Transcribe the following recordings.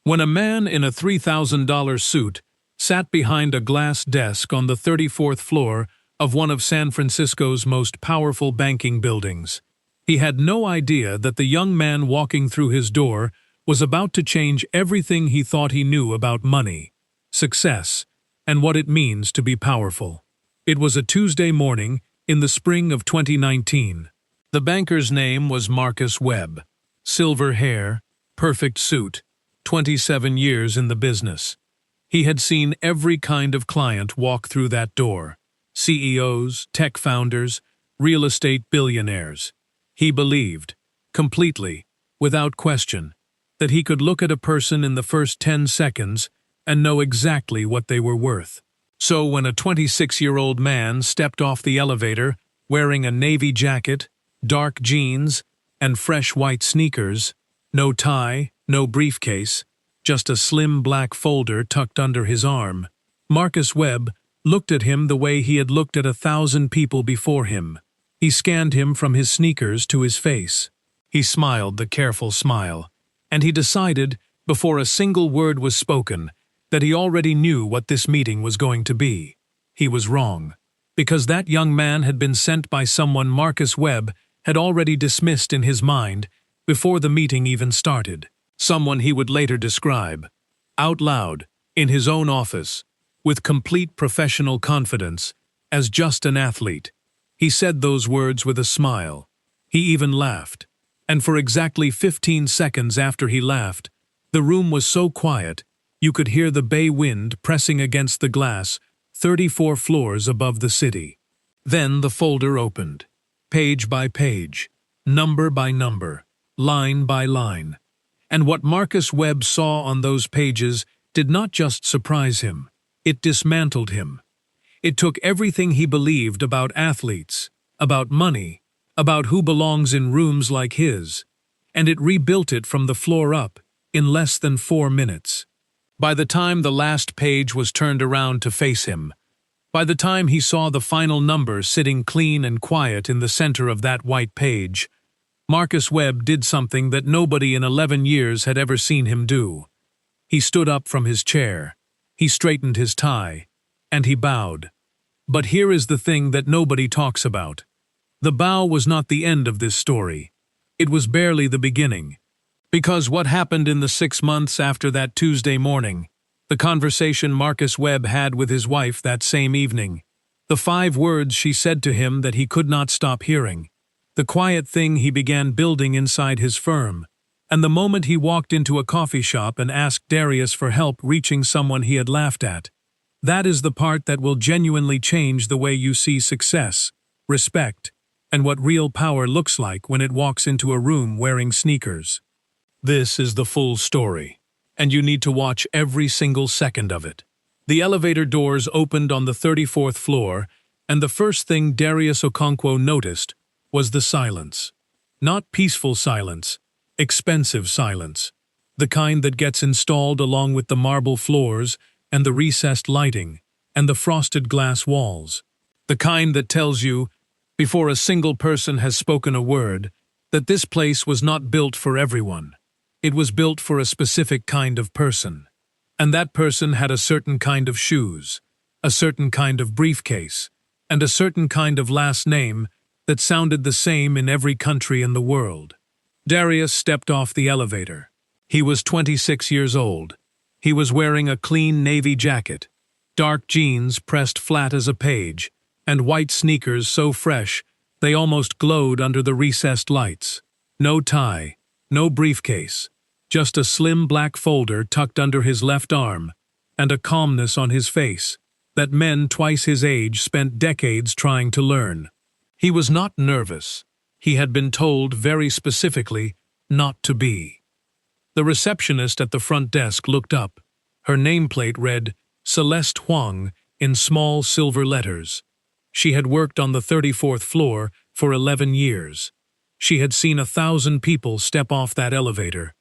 when a man in a $3,000 suit sat behind a glass desk on the 34th floor of one of San Francisco's most powerful banking buildings. He had no idea that the young man walking through his door was about to change everything he thought he knew about money, success, and what it means to be powerful. It was a Tuesday morning in the spring of 2019. The banker's name was Marcus Webb. Silver hair, perfect suit, 27 years in the business. He had seen every kind of client walk through that door: CEOs, tech founders, real estate billionaires. He believed, completely, without question, that he could look at a person in the first 10 seconds and know exactly what they were worth. So when a 26-year-old man stepped off the elevator wearing a navy jacket, dark jeans, and fresh white sneakers, no tie, no briefcase, just a slim black folder tucked under his arm, Marcus Webb looked at him the way he had looked at 1,000 people before him. He scanned him from his sneakers to his face. He smiled the careful smile, and he decided, before a single word was spoken, that he already knew what this meeting was going to be. He was wrong, because that young man had been sent by someone Marcus Webb had already dismissed in his mind before the meeting even started. Someone he would later describe, out loud, in his own office, with complete professional confidence, as just an athlete. He said those words with a smile. He even laughed. And for exactly 15 seconds after he laughed, the room was so quiet, you could hear the bay wind pressing against the glass 34 floors above the city. Then the folder opened, page by page, number by number, line by line. And what Marcus Webb saw on those pages did not just surprise him, it dismantled him. It took everything he believed about athletes, about money, about who belongs in rooms like his, and it rebuilt it from the floor up in less than 4 minutes. By the time the last page was turned around to face him, by the time he saw the final number sitting clean and quiet in the center of that white page, Marcus Webb did something that nobody in 11 years had ever seen him do. He stood up from his chair, he straightened his tie, and he bowed. But here is the thing that nobody talks about. The bow was not the end of this story. It was barely the beginning. Because what happened in the 6 months after that Tuesday morning, the conversation Marcus Webb had with his wife that same evening, the 5 words she said to him that he could not stop hearing, the quiet thing he began building inside his firm, and the moment he walked into a coffee shop and asked Darius for help reaching someone he had laughed at. That is the part that will genuinely change the way you see success, respect, and what real power looks like when it walks into a room wearing sneakers. This is the full story, and you need to watch every single second of it. The elevator doors opened on the 34th floor, and the first thing Darius Okonkwo noticed was the silence. Not peaceful silence, expensive silence. The kind that gets installed along with the marble floors and the recessed lighting and the frosted glass walls. The kind that tells you, before a single person has spoken a word, that this place was not built for everyone. It was built for a specific kind of person. And that person had a certain kind of shoes, a certain kind of briefcase, and a certain kind of last name that sounded the same in every country in the world. Darius stepped off the elevator. He was 26 years old. He was wearing a clean navy jacket, dark jeans pressed flat as a page, and white sneakers so fresh they almost glowed under the recessed lights. No tie, no briefcase, just a slim black folder tucked under his left arm, and a calmness on his face that men twice his age spent decades trying to learn. He was not nervous. He had been told very specifically not to be. The receptionist at the front desk looked up. Her nameplate read, Celeste Huang, in small silver letters. She had worked on the 34th floor for 11 years. She had seen 1,000 people step off that elevator.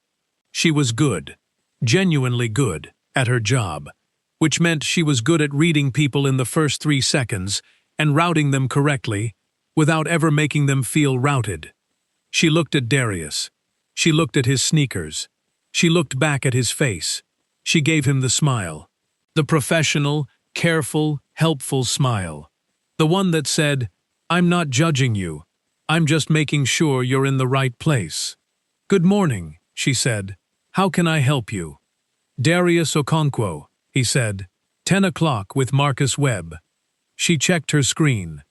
She was good, genuinely good, at her job, which meant she was good at reading people in the first 3 seconds and routing them correctly without ever making them feel routed. She looked at Darius. She looked at his sneakers. She looked back at his face. She gave him the smile. The professional, careful, helpful smile. The one that said, "I'm not judging you. I'm just making sure you're in the right place." "Good morning," she said. "How can I help you?" "Darius Okonkwo," he said. 10 o'clock with Marcus Webb. She checked her screen.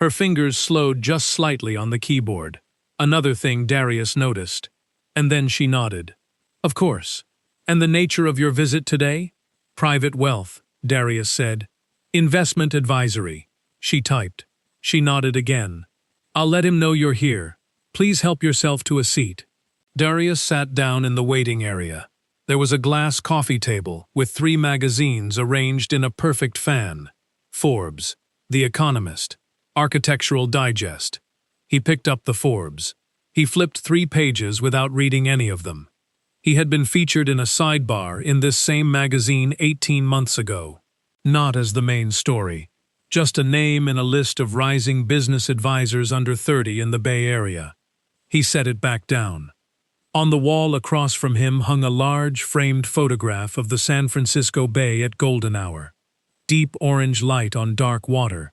Her fingers slowed just slightly on the keyboard. Another thing Darius noticed. And then she nodded. "Of course. And the nature of your visit today?" "Private wealth," Darius said. "Investment advisory," she typed. She nodded again. "I'll let him know you're here. Please help yourself to a seat." Darius sat down in the waiting area. There was a glass coffee table with 3 magazines arranged in a perfect fan. Forbes, The Economist, Architectural Digest. He picked up the Forbes. He flipped 3 pages without reading any of them. He had been featured in a sidebar in this same magazine 18 months ago. Not as the main story, just a name in a list of rising business advisors under 30 in the Bay Area. He set it back down. On the wall across from him hung a large, framed photograph of the San Francisco Bay at golden hour. Deep orange light on dark water.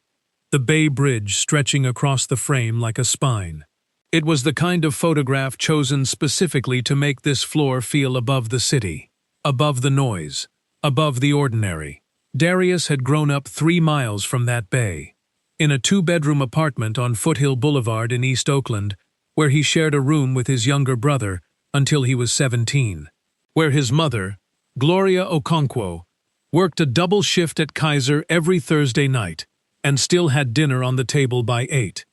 The Bay Bridge stretching across the frame like a spine. It was the kind of photograph chosen specifically to make this floor feel above the city, above the noise, above the ordinary. Darius had grown up 3 miles from that bay, in a 2-bedroom apartment on Foothill Boulevard in East Oakland, where he shared a room with his younger brother until he was 17, where his mother, Gloria Okonkwo, worked a double shift at Kaiser every Thursday night and still had dinner on the table by 8.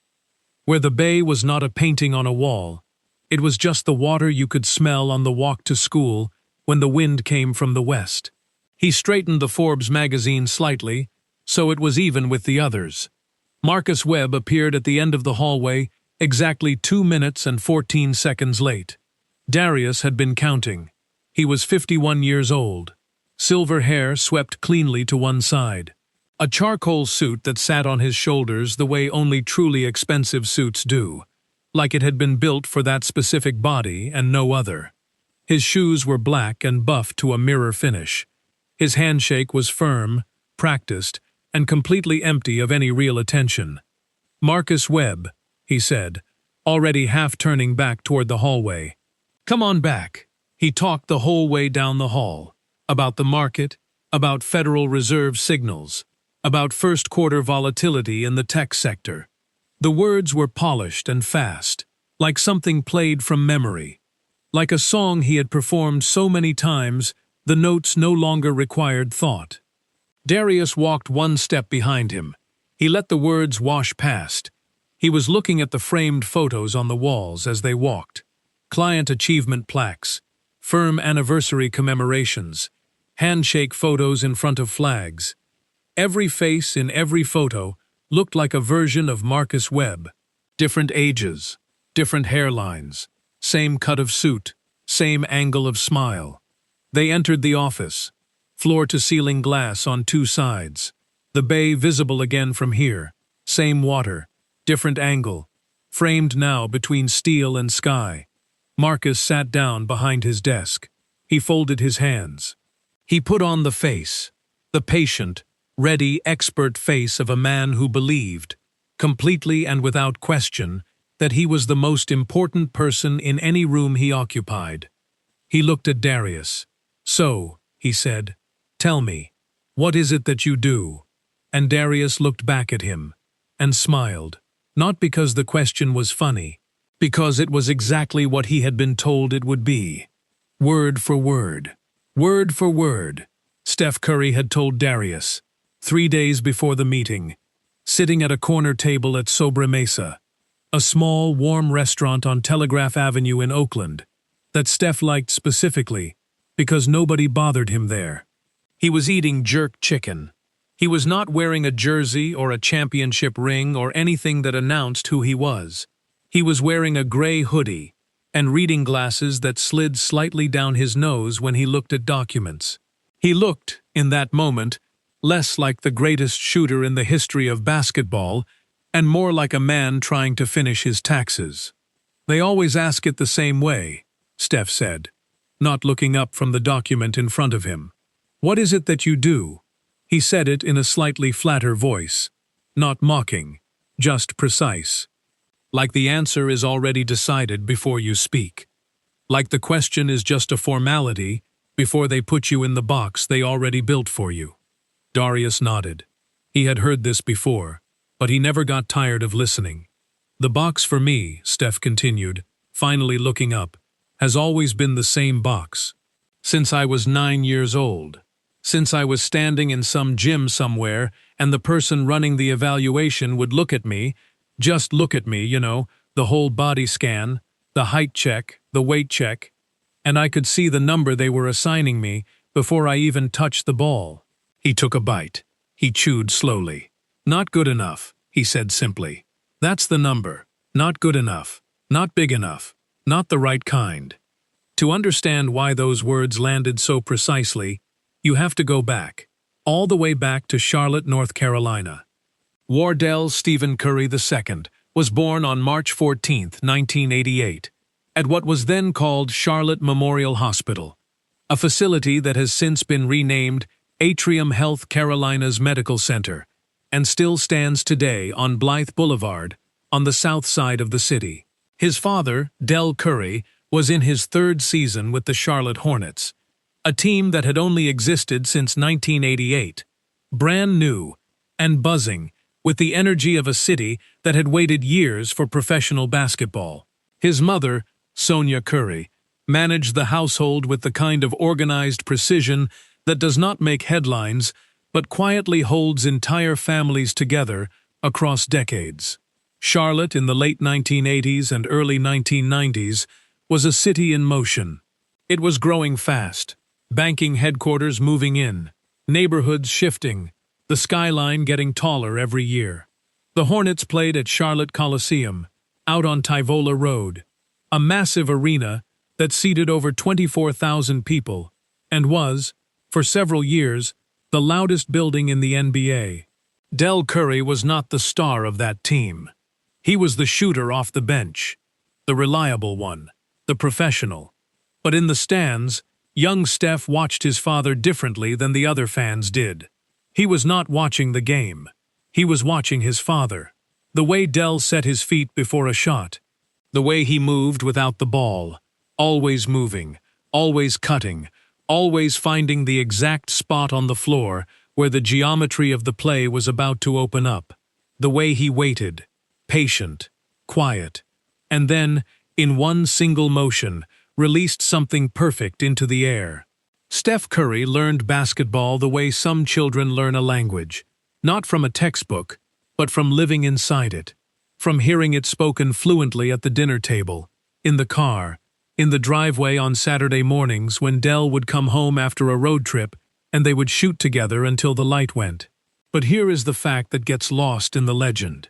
Where the bay was not a painting on a wall, it was just the water you could smell on the walk to school when the wind came from the west. He straightened the Forbes magazine slightly, so it was even with the others. Marcus Webb appeared at the end of the hallway exactly 2 minutes and 14 seconds late. Darius had been counting. He was 51 years old. Silver hair swept cleanly to one side. A charcoal suit that sat on his shoulders the way only truly expensive suits do, like it had been built for that specific body and no other. His shoes were black and buffed to a mirror finish. His handshake was firm, practiced, and completely empty of any real attention. "Marcus Webb," he said, already half turning back toward the hallway. "Come on back." He talked the whole way down the hall, about the market, about Federal Reserve signals, about first-quarter volatility in the tech sector. The words were polished and fast, like something played from memory. Like a song he had performed so many times, the notes no longer required thought. Darius walked 1 step behind him. He let the words wash past. He was looking at the framed photos on the walls as they walked. Client achievement plaques, firm anniversary commemorations, handshake photos in front of flags. Every face in every photo looked like a version of Marcus Webb. Different ages, different hairlines, same cut of suit, same angle of smile. They entered the office. Floor-to-ceiling glass on 2 sides. The bay visible again from here. Same water, different angle, framed now between steel and sky. Marcus sat down behind his desk. He folded his hands. He put on the face, the patient, ready, expert face of a man who believed, completely and without question, that he was the most important person in any room he occupied. He looked at Darius. "So," he said, "tell me, what is it that you do?" And Darius looked back at him and smiled, not because the question was funny, because it was exactly what he had been told it would be. Word for word. Word for word. Steph Curry had told Darius, 3 days before the meeting, sitting at a corner table at Sobremesa, a small, warm restaurant on Telegraph Avenue in Oakland, that Steph liked specifically because nobody bothered him there. He was eating jerk chicken. He was not wearing a jersey or a championship ring or anything that announced who he was. He was wearing a gray hoodie and reading glasses that slid slightly down his nose when he looked at documents. He looked, in that moment, less like the greatest shooter in the history of basketball and more like a man trying to finish his taxes. "They always ask it the same way," Steph said. not looking up from the document in front of him. "What is it that you do?" He said it in a slightly flatter voice. Not mocking, just precise. Like the answer is already decided before you speak. Like the question is just a formality before they put you in the box they already built for you. Darius nodded. He had heard this before, but he never got tired of listening. "The box for me," Steph continued, finally looking up, "has always been the same box. Since I was 9 years old. Since I was standing in some gym somewhere and the person running the evaluation would look at me, just look at me, the whole body scan, the height check, the weight check, and I could see the number they were assigning me before I even touched the ball." He took a bite. He chewed slowly. "Not good enough," he said simply. "That's the number. Not good enough. Not big enough. Not the right kind." To understand why those words landed so precisely, you have to go back, all the way back to Charlotte, North Carolina. Wardell Stephen Curry II was born on March 14, 1988, at what was then called Charlotte Memorial Hospital, a facility that has since been renamed Atrium Health Carolinas Medical Center, and still stands today on Blythe Boulevard, on the south side of the city. His father, Del Curry, was in his 3rd season with the Charlotte Hornets, a team that had only existed since 1988, brand new and buzzing with the energy of a city that had waited years for professional basketball. His mother, Sonia Curry, managed the household with the kind of organized precision that does not make headlines but quietly holds entire families together across decades. Charlotte in the late 1980s and early 1990s was a city in motion. It was growing fast, banking headquarters moving in, neighborhoods shifting, the skyline getting taller every year. The Hornets played at Charlotte Coliseum, out on Tyvola Road, a massive arena that seated over 24,000 people and was, for several years, the loudest building in the NBA. Del Curry was not the star of that team. He was the shooter off the bench, the reliable one, the professional. But in the stands, young Steph watched his father differently than the other fans did. He was not watching the game. He was watching his father. The way Del set his feet before a shot. The way he moved without the ball. Always moving, always cutting, always finding the exact spot on the floor where the geometry of the play was about to open up. The way he waited, patient, quiet, and then, in one single motion, released something perfect into the air. Steph Curry learned basketball the way some children learn a language, not from a textbook, but from living inside it, from hearing it spoken fluently at the dinner table, in the car, in the driveway on Saturday mornings when Del would come home after a road trip and they would shoot together until the light went. But here is the fact that gets lost in the legend.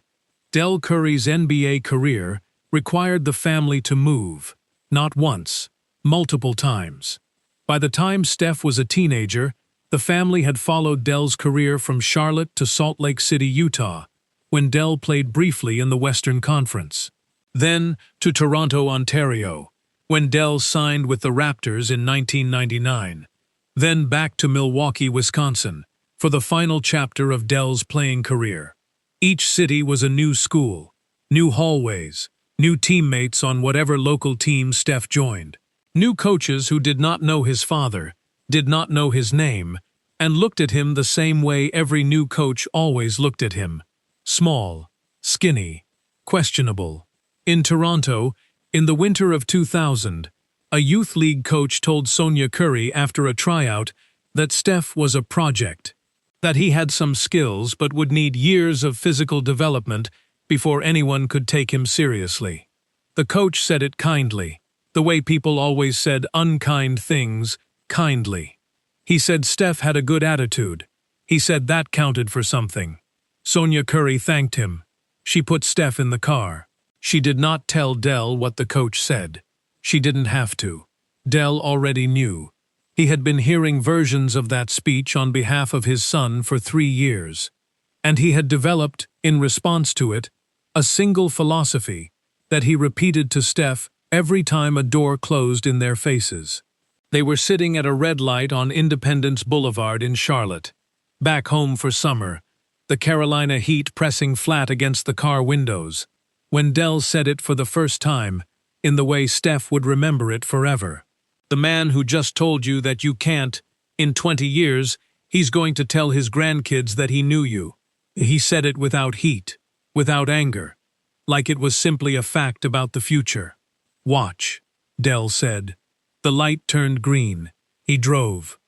Del Curry's NBA career required the family to move, not once, multiple times. By the time Steph was a teenager, the family had followed Del's career from Charlotte to Salt Lake City, Utah, when Del played briefly in the Western Conference. Then to Toronto, Ontario, when Del signed with the Raptors in 1999. Then back to Milwaukee, Wisconsin, for the final chapter of Del's playing career. Each city was a new school, new hallways, new teammates on whatever local team Steph joined. New coaches who did not know his father, did not know his name, and looked at him the same way every new coach always looked at him. Small, skinny, questionable. In Toronto, in the winter of 2000, a youth league coach told Sonia Curry after a tryout that Steph was a project, that he had some skills but would need years of physical development before anyone could take him seriously. The coach said it kindly, the way people always said unkind things, kindly. He said Steph had a good attitude. He said that counted for something. Sonia Curry thanked him. She put Steph in the car. She did not tell Del what the coach said. She didn't have to. Del already knew. He had been hearing versions of that speech on behalf of his son for 3 years. And he had developed, in response to it, a single philosophy that he repeated to Steph every time a door closed in their faces. They were sitting at a red light on Independence Boulevard in Charlotte, back home for summer, the Carolina heat pressing flat against the car windows, when Dell said it for the first time, in the way Steph would remember it forever. The man who just told you that you can't, in 20 years, he's going to tell his grandkids that he knew you. He said it without heat, without anger, like it was simply a fact about the future. Watch, Dell said. The light turned green. He drove.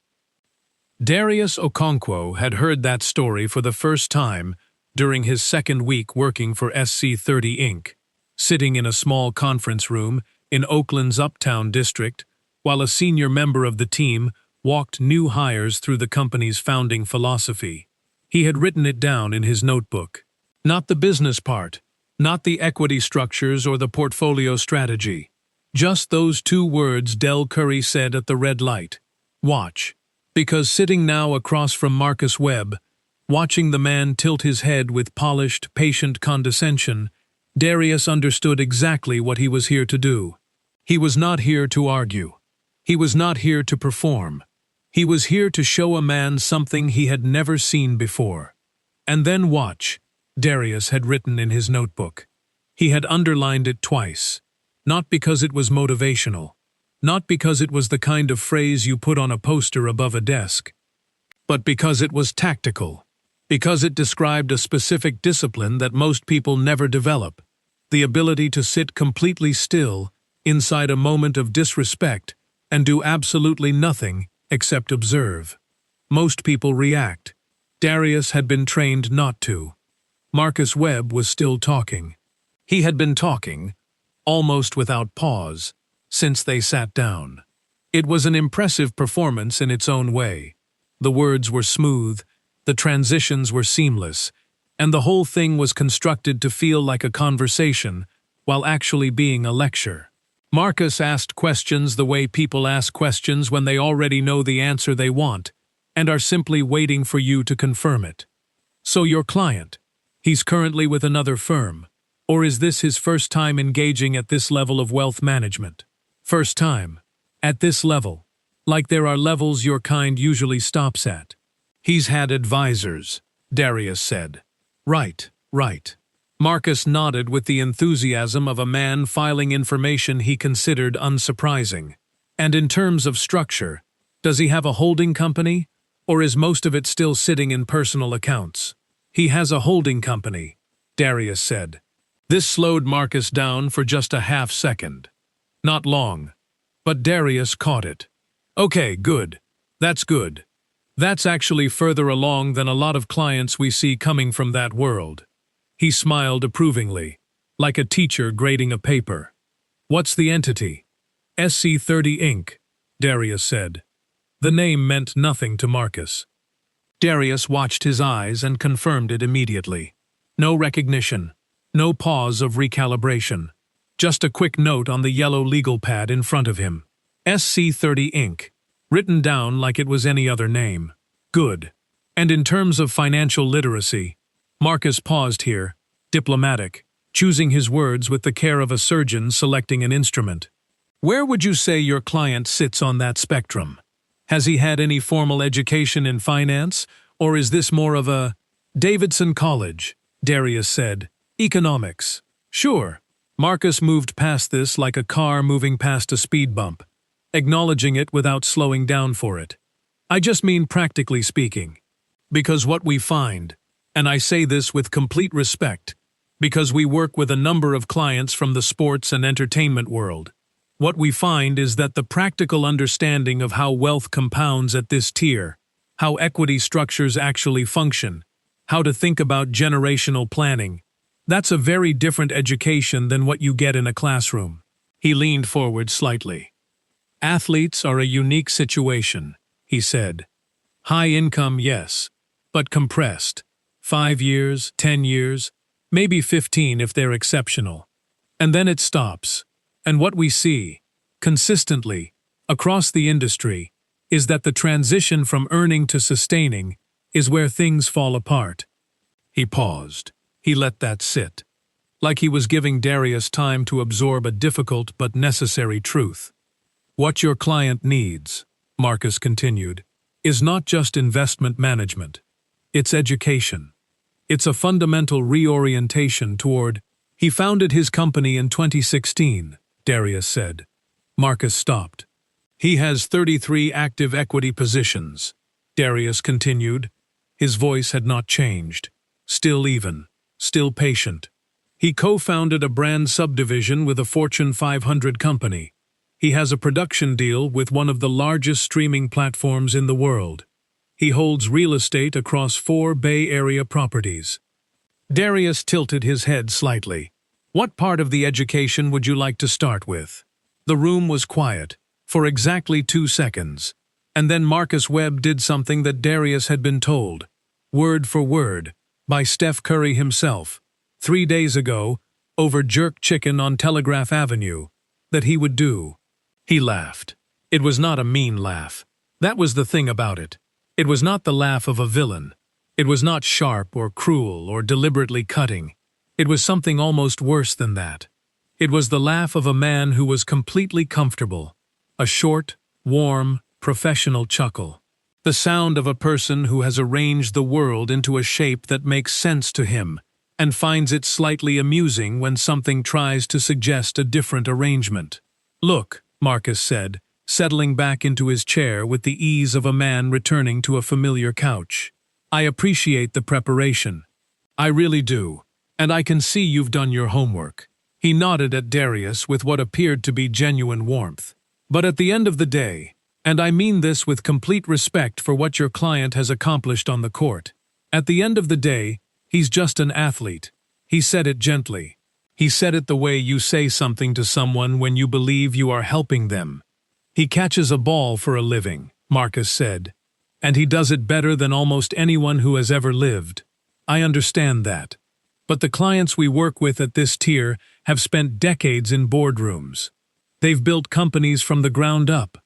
Darius Okonkwo had heard that story for the first time during his second week working for SC30 Inc., sitting in a small conference room in Oakland's Uptown district, while a senior member of the team walked new hires through the company's founding philosophy. He had written it down in his notebook. Not the business part, not the equity structures or the portfolio strategy. Just those two words Del Curry said at the red light. Watch. Because sitting now across from Marcus Webb, watching the man tilt his head with polished, patient condescension, Darius understood exactly what he was here to do. He was not here to argue. He was not here to perform. He was here to show a man something he had never seen before. And then watch, Darius had written in his notebook. He had underlined it twice. Not because it was motivational. Not because it was the kind of phrase you put on a poster above a desk. But because it was tactical. Because it described a specific discipline that most people never develop. The ability to sit completely still inside a moment of disrespect and do absolutely nothing except observe. Most people react. Darius had been trained not to. Marcus Webb was still talking. He had been talking, almost without pause, since they sat down. It was an impressive performance in its own way. The words were smooth, the transitions were seamless, and the whole thing was constructed to feel like a conversation while actually being a lecture. Marcus asked questions the way people ask questions when they already know the answer they want and are simply waiting for you to confirm it. So your client, he's currently with another firm, or is this his first time engaging at this level of wealth management? First time. At this level. Like there are levels your kind usually stops at. He's had advisors, Darius said. Right. Marcus nodded with the enthusiasm of a man filing information he considered unsurprising. And in terms of structure, does he have a holding company, or is most of it still sitting in personal accounts? He has a holding company, Darius said. This slowed Marcus down for just a half second. Not long. But Darius caught it. Okay, good. That's good. That's actually further along than a lot of clients we see coming from that world. He smiled approvingly, like a teacher grading a paper. What's the entity? SC30 Inc., Darius said. The name meant nothing to Marcus. Darius watched his eyes and confirmed it immediately. No recognition. No pause of recalibration. Just a quick note on the yellow legal pad in front of him. SC30 Inc., written down like it was any other name. Good. And in terms of financial literacy, Marcus paused here, diplomatic, choosing his words with the care of a surgeon selecting an instrument. Where would you say your client sits on that spectrum? Has he had any formal education in finance, or is this more of a Davidson College? Darius said. Economics. Sure. Marcus moved past this like a car moving past a speed bump, acknowledging it without slowing down for it. I just mean practically speaking. Because what we find, and I say this with complete respect, because we work with a number of clients from the sports and entertainment world, what we find is that the practical understanding of how wealth compounds at this tier, how equity structures actually function, how to think about generational planning, that's a very different education than what you get in a classroom. He leaned forward slightly. Athletes are a unique situation, he said. High income, yes, but compressed. 5 years, 10 years, maybe 15 if they're exceptional. And then it stops. And what we see, consistently, across the industry, is that the transition from earning to sustaining is where things fall apart. He paused. He let that sit, like he was giving Darius time to absorb a difficult but necessary truth. What your client needs, Marcus continued, is not just investment management. It's education. It's a fundamental reorientation toward. He founded his company in 2016, Darius said. Marcus stopped. He has 33 active equity positions, Darius continued. His voice had not changed. Still even. Still patient. He co-founded a brand subdivision with a Fortune 500 company. He has a production deal with one of the largest streaming platforms in the world. He holds real estate across 4 Bay Area properties. Darius tilted his head slightly. What part of the education would you like to start with? The room was quiet, for exactly 2 seconds. And then Marcus Webb did something that Darius had been told, word for word, by Steph Curry himself, 3 days ago, over jerk chicken on Telegraph Avenue, that he would do. He laughed. It was not a mean laugh. That was the thing about it. It was not the laugh of a villain. It was not sharp or cruel or deliberately cutting. It was something almost worse than that. It was the laugh of a man who was completely comfortable. A short, warm, professional chuckle. The sound of a person who has arranged the world into a shape that makes sense to him, and finds it slightly amusing when something tries to suggest a different arrangement. Look, Marcus said, settling back into his chair with the ease of a man returning to a familiar couch. I appreciate the preparation. I really do, and I can see you've done your homework. He nodded at Darius with what appeared to be genuine warmth. But at the end of the day, and I mean this with complete respect for what your client has accomplished on the court, at the end of the day, he's just an athlete. He said it gently. He said it the way you say something to someone when you believe you are helping them. He catches a ball for a living, Marcus said, and he does it better than almost anyone who has ever lived. I understand that. But the clients we work with at this tier have spent decades in boardrooms. They've built companies from the ground up.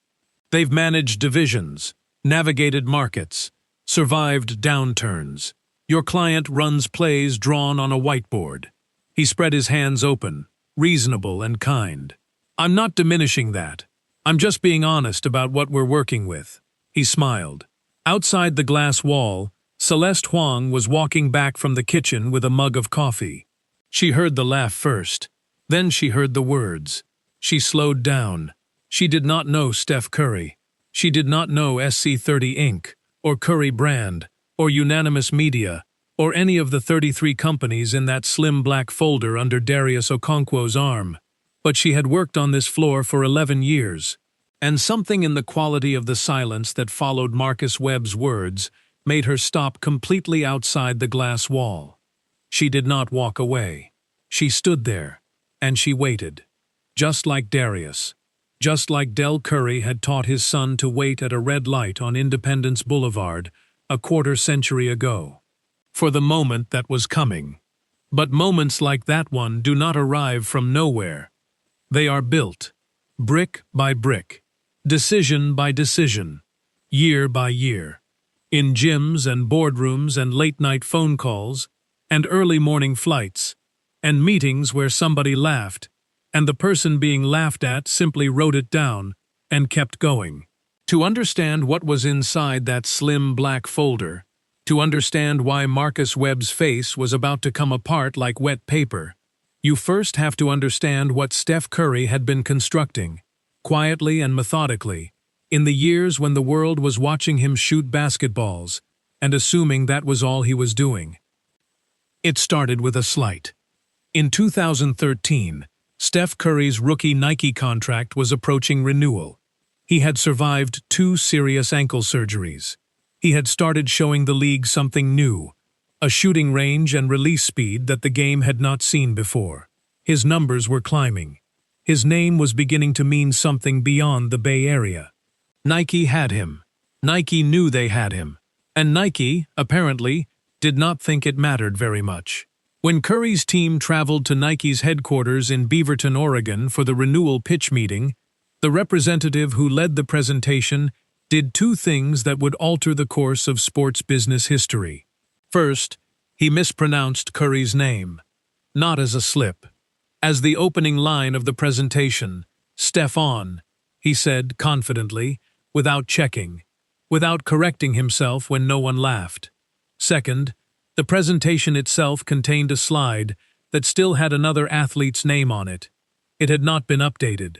They've managed divisions, navigated markets, survived downturns. Your client runs plays drawn on a whiteboard. He spread his hands open, reasonable and kind. I'm not diminishing that. I'm just being honest about what we're working with. He smiled. Outside the glass wall, Celeste Huang was walking back from the kitchen with a mug of coffee. She heard the laugh first. Then she heard the words. She slowed down. She did not know Steph Curry. She did not know SC30 Inc., or Curry Brand, or Unanimous Media, or any of the 33 companies in that slim black folder under Darius Okonkwo's arm. But she had worked on this floor for 11 years. And something in the quality of the silence that followed Marcus Webb's words made her stop completely outside the glass wall. She did not walk away. She stood there, and she waited. Just like Darius. Just like Del Curry had taught his son to wait at a red light on Independence Boulevard a quarter-century ago. For the moment that was coming. But moments like that one do not arrive from nowhere. They are built, brick by brick, decision by decision, year by year, in gyms and boardrooms and late-night phone calls, and early morning flights, and meetings where somebody laughed, and the person being laughed at simply wrote it down and kept going. To understand what was inside that slim black folder, to understand why Marcus Webb's face was about to come apart like wet paper, you first have to understand what Steph Curry had been constructing, quietly and methodically, in the years when the world was watching him shoot basketballs and assuming that was all he was doing. It started with a slight. In 2013, Steph Curry's rookie Nike contract was approaching renewal. He had survived 2 serious ankle surgeries. He had started showing the league something new, a shooting range and release speed that the game had not seen before. His numbers were climbing. His name was beginning to mean something beyond the Bay Area. Nike had him. Nike knew they had him. And Nike, apparently, did not think it mattered very much. When Curry's team traveled to Nike's headquarters in Beaverton, Oregon for the renewal pitch meeting, the representative who led the presentation did 2 things that would alter the course of sports business history. First, he mispronounced Curry's name, not as a slip. As the opening line of the presentation, Stephon, he said confidently, without checking, without correcting himself when no one laughed. Second, the presentation itself contained a slide that still had another athlete's name on it. It had not been updated.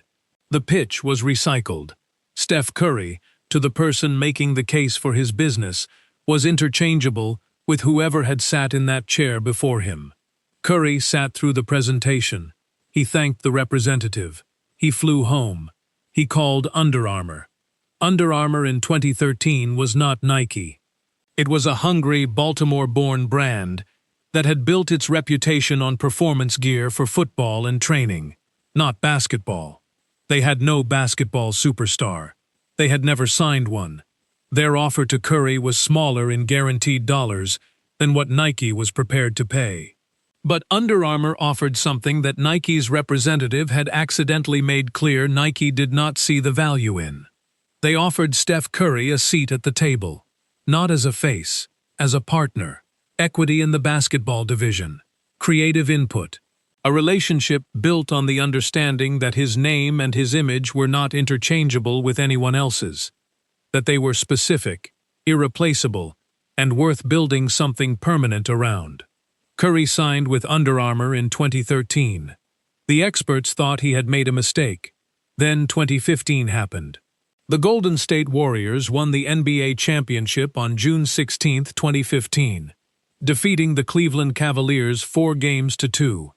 The pitch was recycled. Steph Curry, to the person making the case for his business, was interchangeable with whoever had sat in that chair before him. Curry sat through the presentation. He thanked the representative. He flew home. He called Under Armour. Under Armour in 2013 was not Nike. It was a hungry, Baltimore-born brand that had built its reputation on performance gear for football and training, not basketball. They had no basketball superstar. They had never signed one. Their offer to Curry was smaller in guaranteed dollars than what Nike was prepared to pay. But Under Armour offered something that Nike's representative had accidentally made clear Nike did not see the value in. They offered Steph Curry a seat at the table, not as a face, as a partner, equity in the basketball division, creative input, a relationship built on the understanding that his name and his image were not interchangeable with anyone else's, that they were specific, irreplaceable, and worth building something permanent around. Curry signed with Under Armour in 2013. The experts thought he had made a mistake. Then 2015 happened. The Golden State Warriors won the NBA championship on June 16, 2015, defeating the Cleveland Cavaliers 4-2.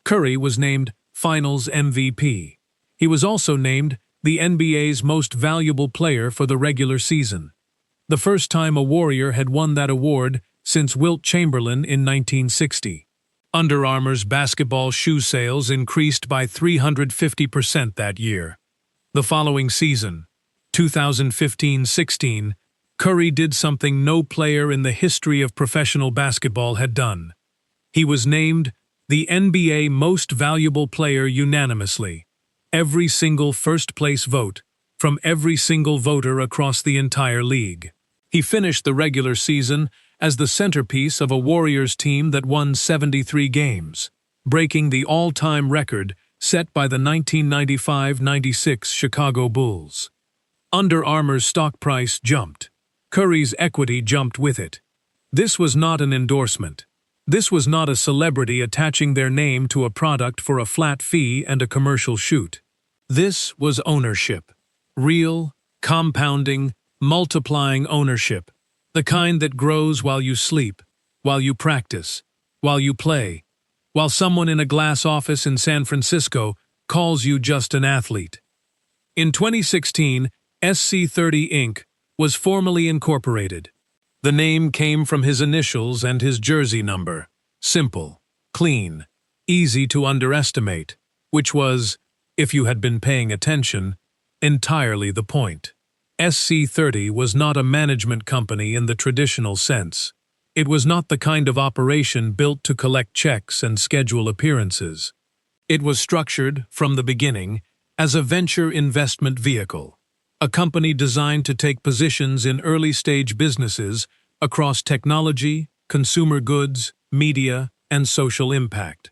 Curry was named Finals MVP. He was also named the NBA's most valuable player for the regular season, the first time a Warrior had won that award since Wilt Chamberlain in 1960. Under Armour's basketball shoe sales increased by 350% that year. The following season, 2015-16, Curry did something no player in the history of professional basketball had done. He was named the NBA Most Valuable Player unanimously. Every single first-place vote, from every single voter across the entire league. He finished the regular season as the centerpiece of a Warriors team that won 73 games, breaking the all-time record set by the 1995-96 Chicago Bulls. Under Armour's stock price jumped. Curry's equity jumped with it. This was not an endorsement. This was not a celebrity attaching their name to a product for a flat fee and a commercial shoot. This was ownership. Real, compounding, multiplying ownership. The kind that grows while you sleep, while you practice, while you play, while someone in a glass office in San Francisco calls you just an athlete. In 2016, SC30 Inc. was formally incorporated. The name came from his initials and his jersey number. Simple, clean, easy to underestimate, which was, if you had been paying attention, entirely the point. SC30 was not a management company in the traditional sense. It was not the kind of operation built to collect checks and schedule appearances. It was structured, from the beginning, as a venture investment vehicle, a company designed to take positions in early-stage businesses across technology, consumer goods, media, and social impact.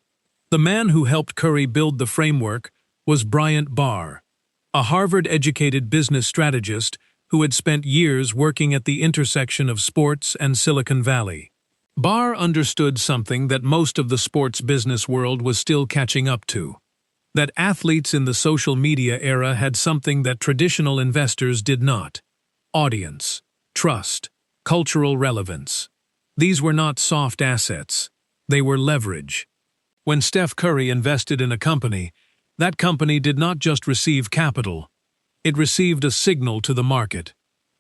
The man who helped Curry build the framework was Bryant Barr, a Harvard-educated business strategist who had spent years working at the intersection of sports and Silicon Valley. Barr understood something that most of the sports business world was still catching up to, that athletes in the social media era had something that traditional investors did not: audience, trust, cultural relevance. These were not soft assets. They were leverage. When Steph Curry invested in a company, that company did not just receive capital. It received a signal to the market,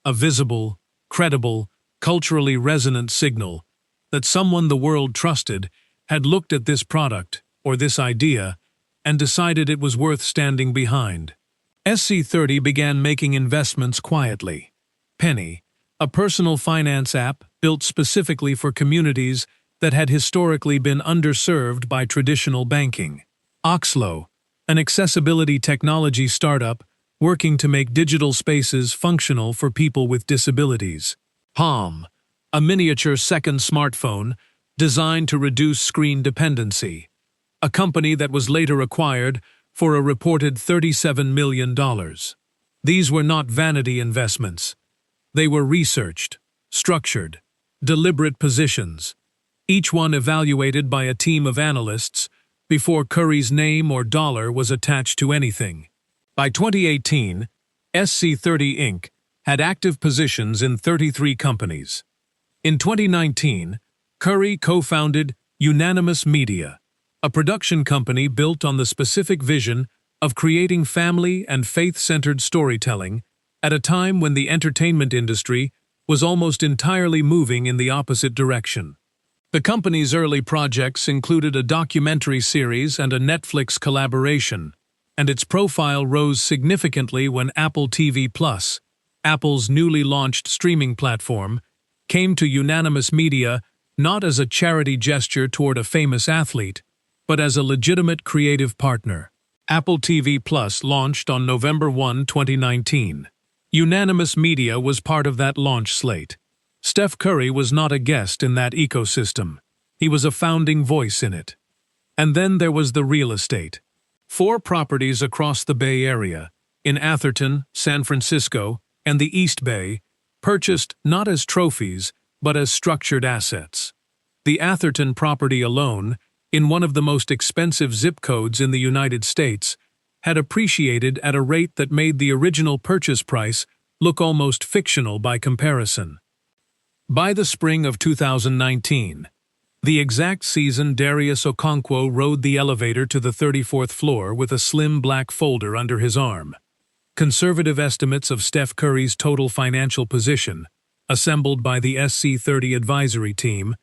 a visible, credible, culturally resonant signal that someone the world trusted had looked at this product or this idea and decided it was worth standing behind. SC30 began making investments quietly. Penny, a personal finance app built specifically for communities that had historically been underserved by traditional banking. Oxlow, an accessibility technology startup working to make digital spaces functional for people with disabilities. Palm, a miniature second smartphone designed to reduce screen dependency, a company that was later acquired for a reported $37 million. These were not vanity investments. They were researched, structured, deliberate positions, each one evaluated by a team of analysts before Curry's name or dollar was attached to anything. By 2018, SC30 Inc. had active positions in 33 companies. In 2019, Curry co-founded Unanimous Media, a production company built on the specific vision of creating family and faith-centered storytelling at a time when the entertainment industry was almost entirely moving in the opposite direction. The company's early projects included a documentary series and a Netflix collaboration, and its profile rose significantly when Apple TV+, Apple's newly launched streaming platform, came to Unanimous Media not as a charity gesture toward a famous athlete, but as a legitimate creative partner. Apple TV Plus launched on November 1, 2019. Unanimous Media was part of that launch slate. Steph Curry was not a guest in that ecosystem. He was a founding voice in it. And then there was the real estate. 4 properties across the Bay Area, in Atherton, San Francisco, and the East Bay, purchased not as trophies, but as structured assets. The Atherton property alone, in one of the most expensive zip codes in the United States, had appreciated at a rate that made the original purchase price look almost fictional by comparison. By the spring of 2019, the exact season Darius Okonkwo rode the elevator to the 34th floor with a slim black folder under his arm. Conservative estimates of Steph Curry's total financial position, assembled by the SC30 advisory team,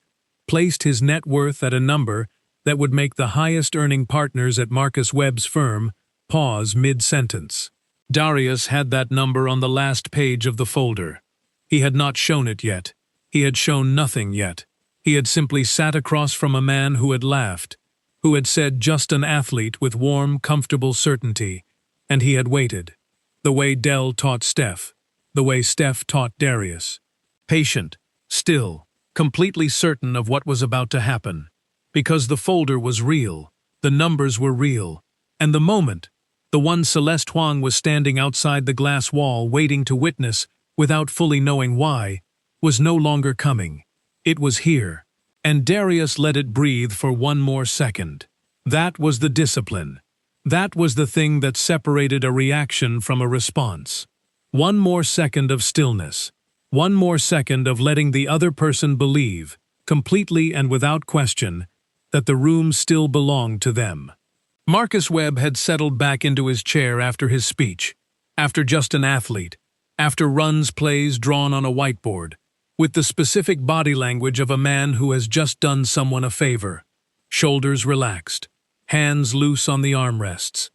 placed his net worth at a number that would make the highest-earning partners at Marcus Webb's firm pause mid-sentence. Darius had that number on the last page of the folder. He had not shown it yet. He had shown nothing yet. He had simply sat across from a man who had laughed, who had said just an athlete with warm, comfortable certainty, and he had waited. The way Dell taught Steph, the way Steph taught Darius. Patient, still, completely certain of what was about to happen. Because the folder was real, the numbers were real, and the moment, the one Celeste Huang was standing outside the glass wall waiting to witness, without fully knowing why, was no longer coming. It was here, and Darius let it breathe for one more second. That was the discipline. That was the thing that separated a reaction from a response. One more second of stillness. One more second of letting the other person believe, completely and without question, that the room still belonged to them. Marcus Webb had settled back into his chair after his speech, after just an athlete, after runs plays drawn on a whiteboard, with the specific body language of a man who has just done someone a favor. Shoulders relaxed, hands loose on the armrests.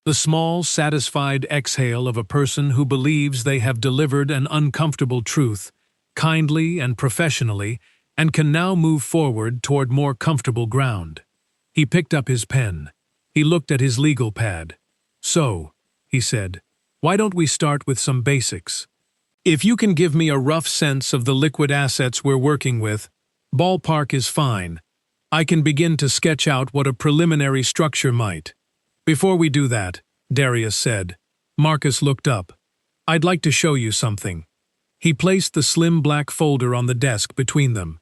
The small, satisfied exhale of a person who believes they have delivered an uncomfortable truth, kindly and professionally, and can now move forward toward more comfortable ground. He picked up his pen. He looked at his legal pad. "So," he said, "why don't we start with some basics? If you can give me a rough sense of the liquid assets we're working with, ballpark is fine. I can begin to sketch out what a preliminary structure might." "Before we do that," Darius said. Marcus looked up. "I'd like to show you something." He placed the slim black folder on the desk between them.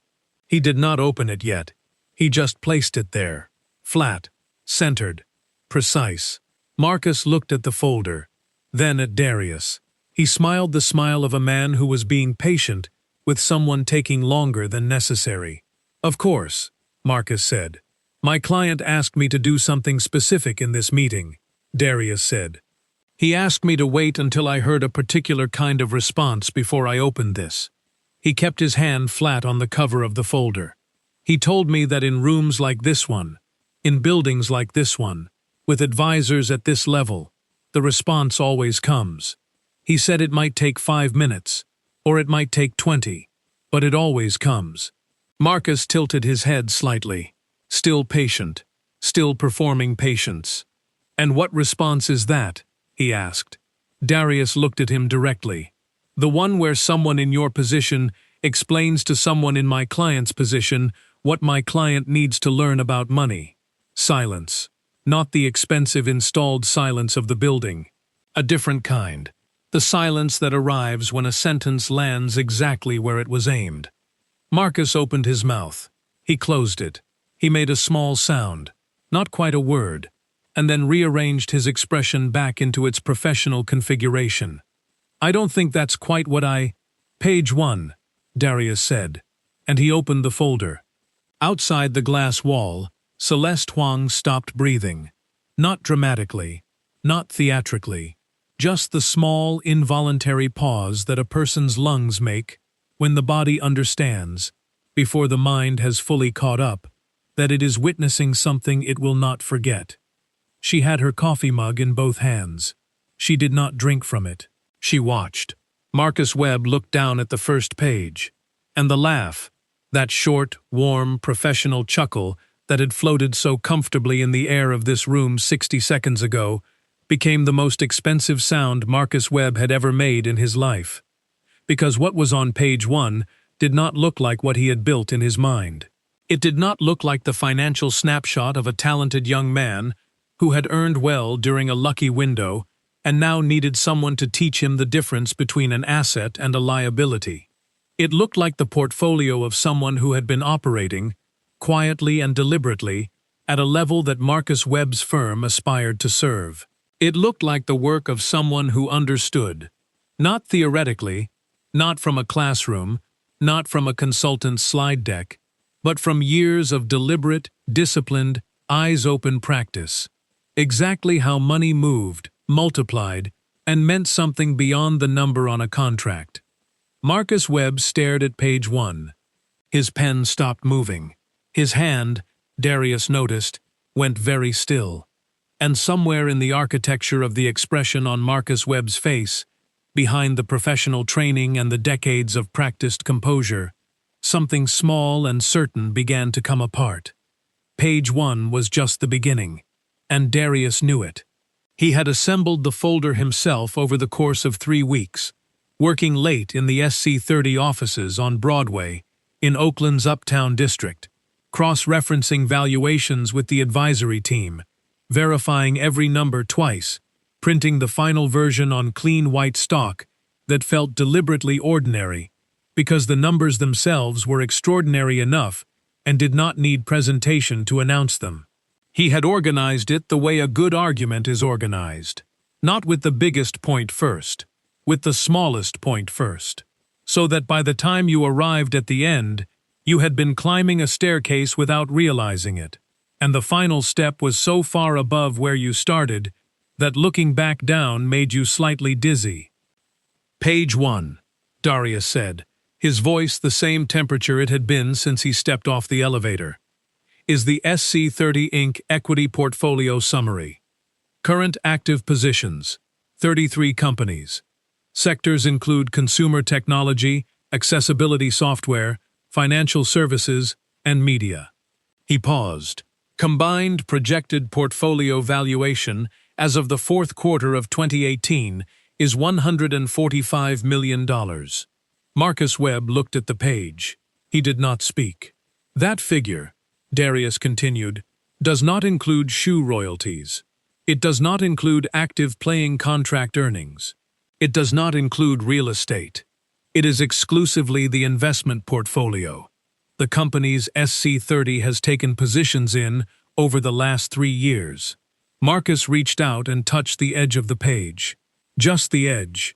He did not open it yet. He just placed it there. Flat, centered, precise. Marcus looked at the folder, then at Darius. He smiled the smile of a man who was being patient with someone taking longer than necessary. "Of course," Marcus said. "My client asked me to do something specific in this meeting," Darius said. "He asked me to wait until I heard a particular kind of response before I opened this." He kept his hand flat on the cover of the folder. "He told me that in rooms like this one, in buildings like this one, with advisors at this level, the response always comes. He said it might take 5 minutes, or it might take 20, but it always comes." Marcus tilted his head slightly. Still patient, still performing patience. "And what response is that?" he asked. Darius looked at him directly. "The one where someone in your position explains to someone in my client's position what my client needs to learn about money." Silence. Not the expensive installed silence of the building. A different kind. the silence that arrives when a sentence lands exactly where it was aimed. Marcus opened his mouth. He closed it. He made a small sound, not quite a word, and then rearranged his expression back into its professional configuration. "I don't think that's quite what I—" "Page 1, Darius said, and he opened the folder. Outside the glass wall, Celeste Huang stopped breathing. Not dramatically, not theatrically, just the small, involuntary pause that a person's lungs make when the body understands, before the mind has fully caught up, that it is witnessing something it will not forget. She had her coffee mug in both hands. She did not drink from it. She watched. Marcus Webb looked down at the first page, and the laugh, that short, warm, professional chuckle that had floated so comfortably in the air of this room 60 seconds ago, became the most expensive sound Marcus Webb had ever made in his life. Because what was on page 1 did not look like what he had built in his mind. It did not look like the financial snapshot of a talented young man who had earned well during a lucky window and now needed someone to teach him the difference between an asset and a liability. It looked like the portfolio of someone who had been operating, quietly and deliberately, at a level that Marcus Webb's firm aspired to serve. It looked like the work of someone who understood, not theoretically, not from a classroom, not from a consultant's slide deck, but from years of deliberate, disciplined, eyes-open practice. Exactly how money moved, multiplied, and meant something beyond the number on a contract. Marcus Webb stared at page 1. His pen stopped moving. His hand, Darius noticed, went very still. And somewhere in the architecture of the expression on Marcus Webb's face, behind the professional training and the decades of practiced composure, something small and certain began to come apart. Page 1 was just the beginning, and Darius knew it. He had assembled the folder himself over the course of 3 weeks, working late in the SC30 offices on Broadway, in Oakland's Uptown District, cross-referencing valuations with the advisory team, verifying every number twice, printing the final version on clean white stock that felt deliberately ordinary, because the numbers themselves were extraordinary enough and did not need presentation to announce them. He had organized it the way a good argument is organized, not with the biggest point first, with the smallest point first, so that by the time you arrived at the end, you had been climbing a staircase without realizing it, and the final step was so far above where you started that looking back down made you slightly dizzy. "Page 1, Darius said, his voice the same temperature it had been since he stepped off the elevator, "is the SC30 Inc. Equity Portfolio Summary. Current active positions, 33 companies. Sectors include consumer technology, accessibility software, financial services, and media." He paused. Combined projected portfolio valuation as of the fourth quarter of 2018 is $145 million. Marcus Webb looked at the page. He did not speak. "That figure," Darius continued, "does not include shoe royalties. It does not include active playing contract earnings. It does not include real estate. It is exclusively the investment portfolio the company's SC30 has taken positions in over the last 3 years." Marcus reached out and touched the edge of the page. Just the edge.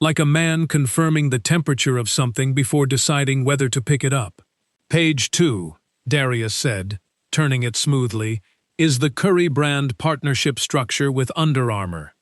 Like a man confirming the temperature of something before deciding whether to pick it up. "Page 2, Darius said, turning it smoothly, "is the Curry brand partnership structure with Under Armour.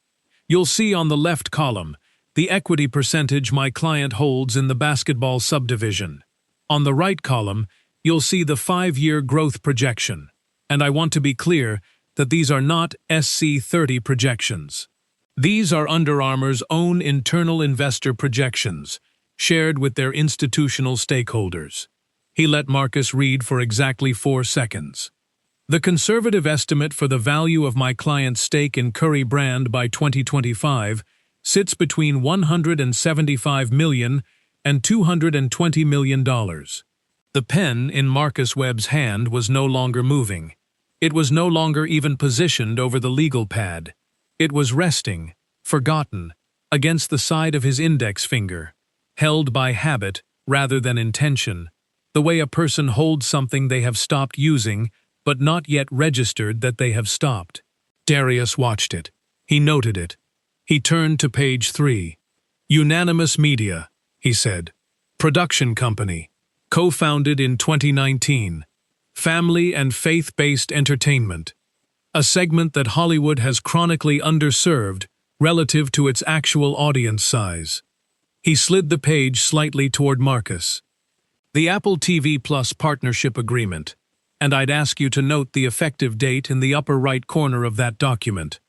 You'll see on the left column the equity percentage my client holds in the basketball subdivision. On the right column, you'll see the 5-year growth projection. And I want to be clear that these are not SC30 projections. These are Under Armour's own internal investor projections, shared with their institutional stakeholders." He let Marcus read for exactly 4 seconds. "The conservative estimate for the value of my client's stake in Curry brand by 2025 sits between $175 million and $220 million. The pen in Marcus Webb's hand was no longer moving. It was no longer even positioned over the legal pad. It was resting, forgotten, against the side of his index finger, held by habit rather than intention, the way a person holds something they have stopped using but not yet registered that they have stopped. Darius watched it. He noted it. He turned to page 3. Unanimous Media, he said. Production company. Co-founded in 2019. Family and faith-based entertainment. A segment that Hollywood has chronically underserved relative to its actual audience size. He slid the page slightly toward Marcus. The Apple TV Plus partnership agreement, and I'd ask you to note the effective date in the upper right corner of that document,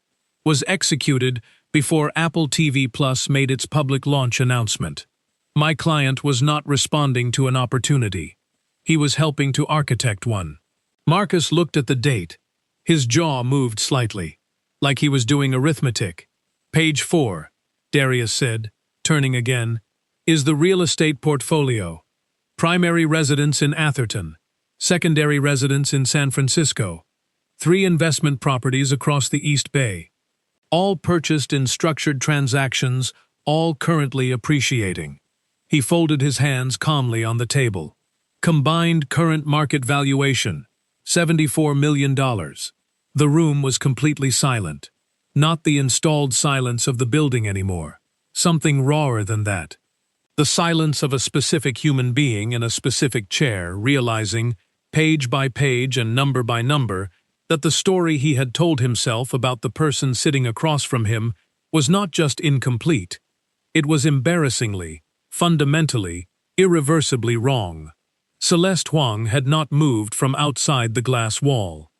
was executed before Apple TV Plus made its public launch announcement. My client was not responding to an opportunity. He was helping to architect one. Marcus looked at the date. His jaw moved slightly, like he was doing arithmetic. Page 4, Darius said, turning again, is the real estate portfolio. Primary residence in Atherton. Secondary residence in San Francisco. 3 investment properties across the East Bay. All purchased in structured transactions, all currently appreciating. He folded his hands calmly on the table. Combined current market valuation, $74 million. The room was completely silent. Not the installed silence of the building anymore. Something rawer than that. The silence of a specific human being in a specific chair, realizing, page by page and number by number, that the story he had told himself about the person sitting across from him was not just incomplete. It was embarrassingly, fundamentally, irreversibly wrong. Celeste Huang had not moved from outside the glass wall.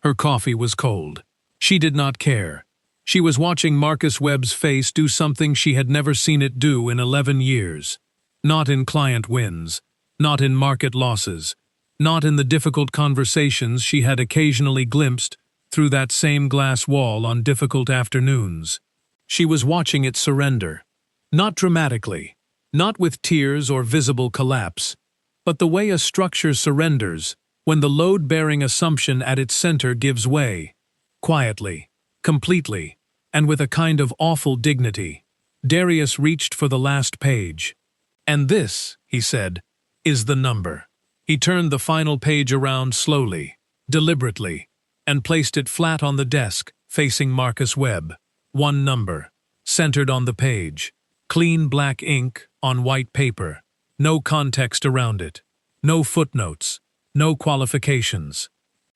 Her coffee was cold. She did not care. She was watching Marcus Webb's face do something she had never seen it do in 11 years. Not in client wins, not in market losses, not in the difficult conversations she had occasionally glimpsed through that same glass wall on difficult afternoons. She was watching it surrender. Not dramatically, not with tears or visible collapse, but the way a structure surrenders when the load-bearing assumption at its center gives way, quietly, completely, and with a kind of awful dignity. Darius reached for the last page. And this, he said, is the number. He turned the final page around slowly, deliberately, and placed it flat on the desk, facing Marcus Webb. One number, centered on the page. Clean black ink on white paper. No context around it. No footnotes. No qualifications.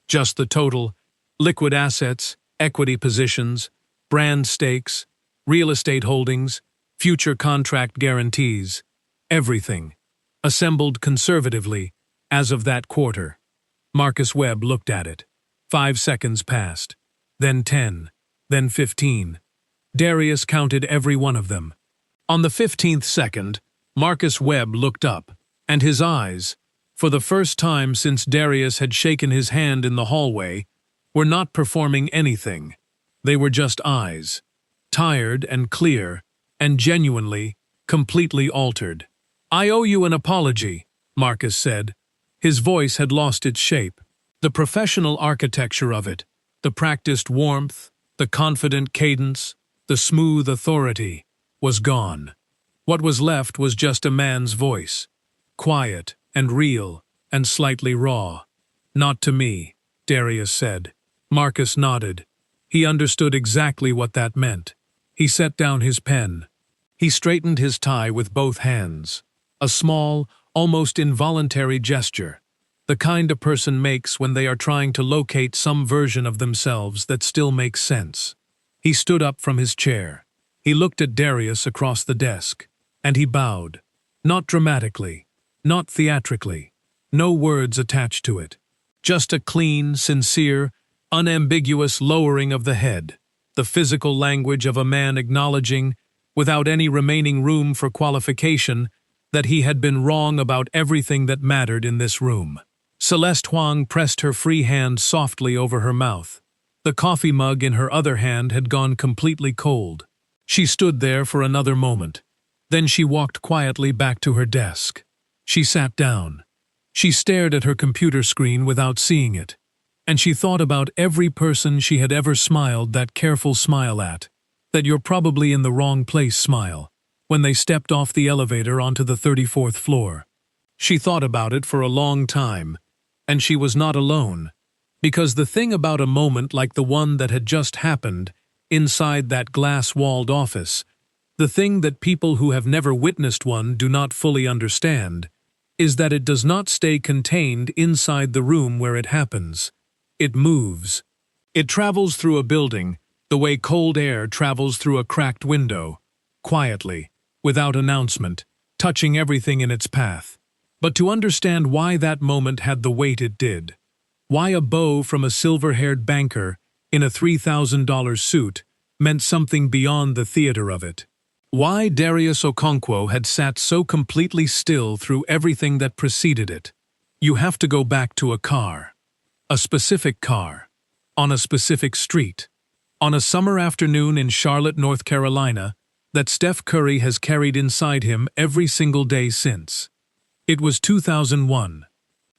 Just the total, liquid assets, equity positions, brand stakes, real estate holdings, future contract guarantees. Everything. Assembled conservatively, as of that quarter. Marcus Webb looked at it. 5 seconds passed. Then 10. Then 15. Darius counted every one of them. On the 15th second, Marcus Webb looked up, and his eyes, for the first time since Darius had shaken his hand in the hallway, were not performing anything. They were just eyes, tired and clear, and genuinely, completely altered. "I owe you an apology," Marcus said. His voice had lost its shape. The professional architecture of it, the practiced warmth, the confident cadence, the smooth authority, was gone. What was left was just a man's voice, quiet and real and slightly raw. "Not to me," Darius said. Marcus nodded. He understood exactly what that meant. He set down his pen. He straightened his tie with both hands. A small, almost involuntary gesture, the kind a person makes when they are trying to locate some version of themselves that still makes sense. He stood up from his chair. He looked at Darius across the desk. And he bowed. Not dramatically, not theatrically, no words attached to it. Just a clean, sincere, unambiguous lowering of the head, the physical language of a man acknowledging, without any remaining room for qualification, that he had been wrong about everything that mattered in this room. Celeste Huang pressed her free hand softly over her mouth. The coffee mug in her other hand had gone completely cold. She stood there for another moment. Then she walked quietly back to her desk. She sat down. She stared at her computer screen without seeing it. And she thought about every person she had ever smiled that careful smile at, that you're probably in the wrong place smile when they stepped off the elevator onto the 34th floor. She thought about it for a long time, and she was not alone, because the thing about a moment like the one that had just happened inside that glass-walled office, the thing that people who have never witnessed one do not fully understand, is that it does not stay contained inside the room where it happens. It moves. It travels through a building the way cold air travels through a cracked window, quietly, without announcement, touching everything in its path. But to understand why that moment had the weight it did, why a beau from a silver-haired banker in a $3,000 suit meant something beyond the theater of it, why Darius Okonkwo had sat so completely still through everything that preceded it, you have to go back to a car. A specific car. On a specific street. On a summer afternoon in Charlotte, North Carolina, that Steph Curry has carried inside him every single day since. It was 2001.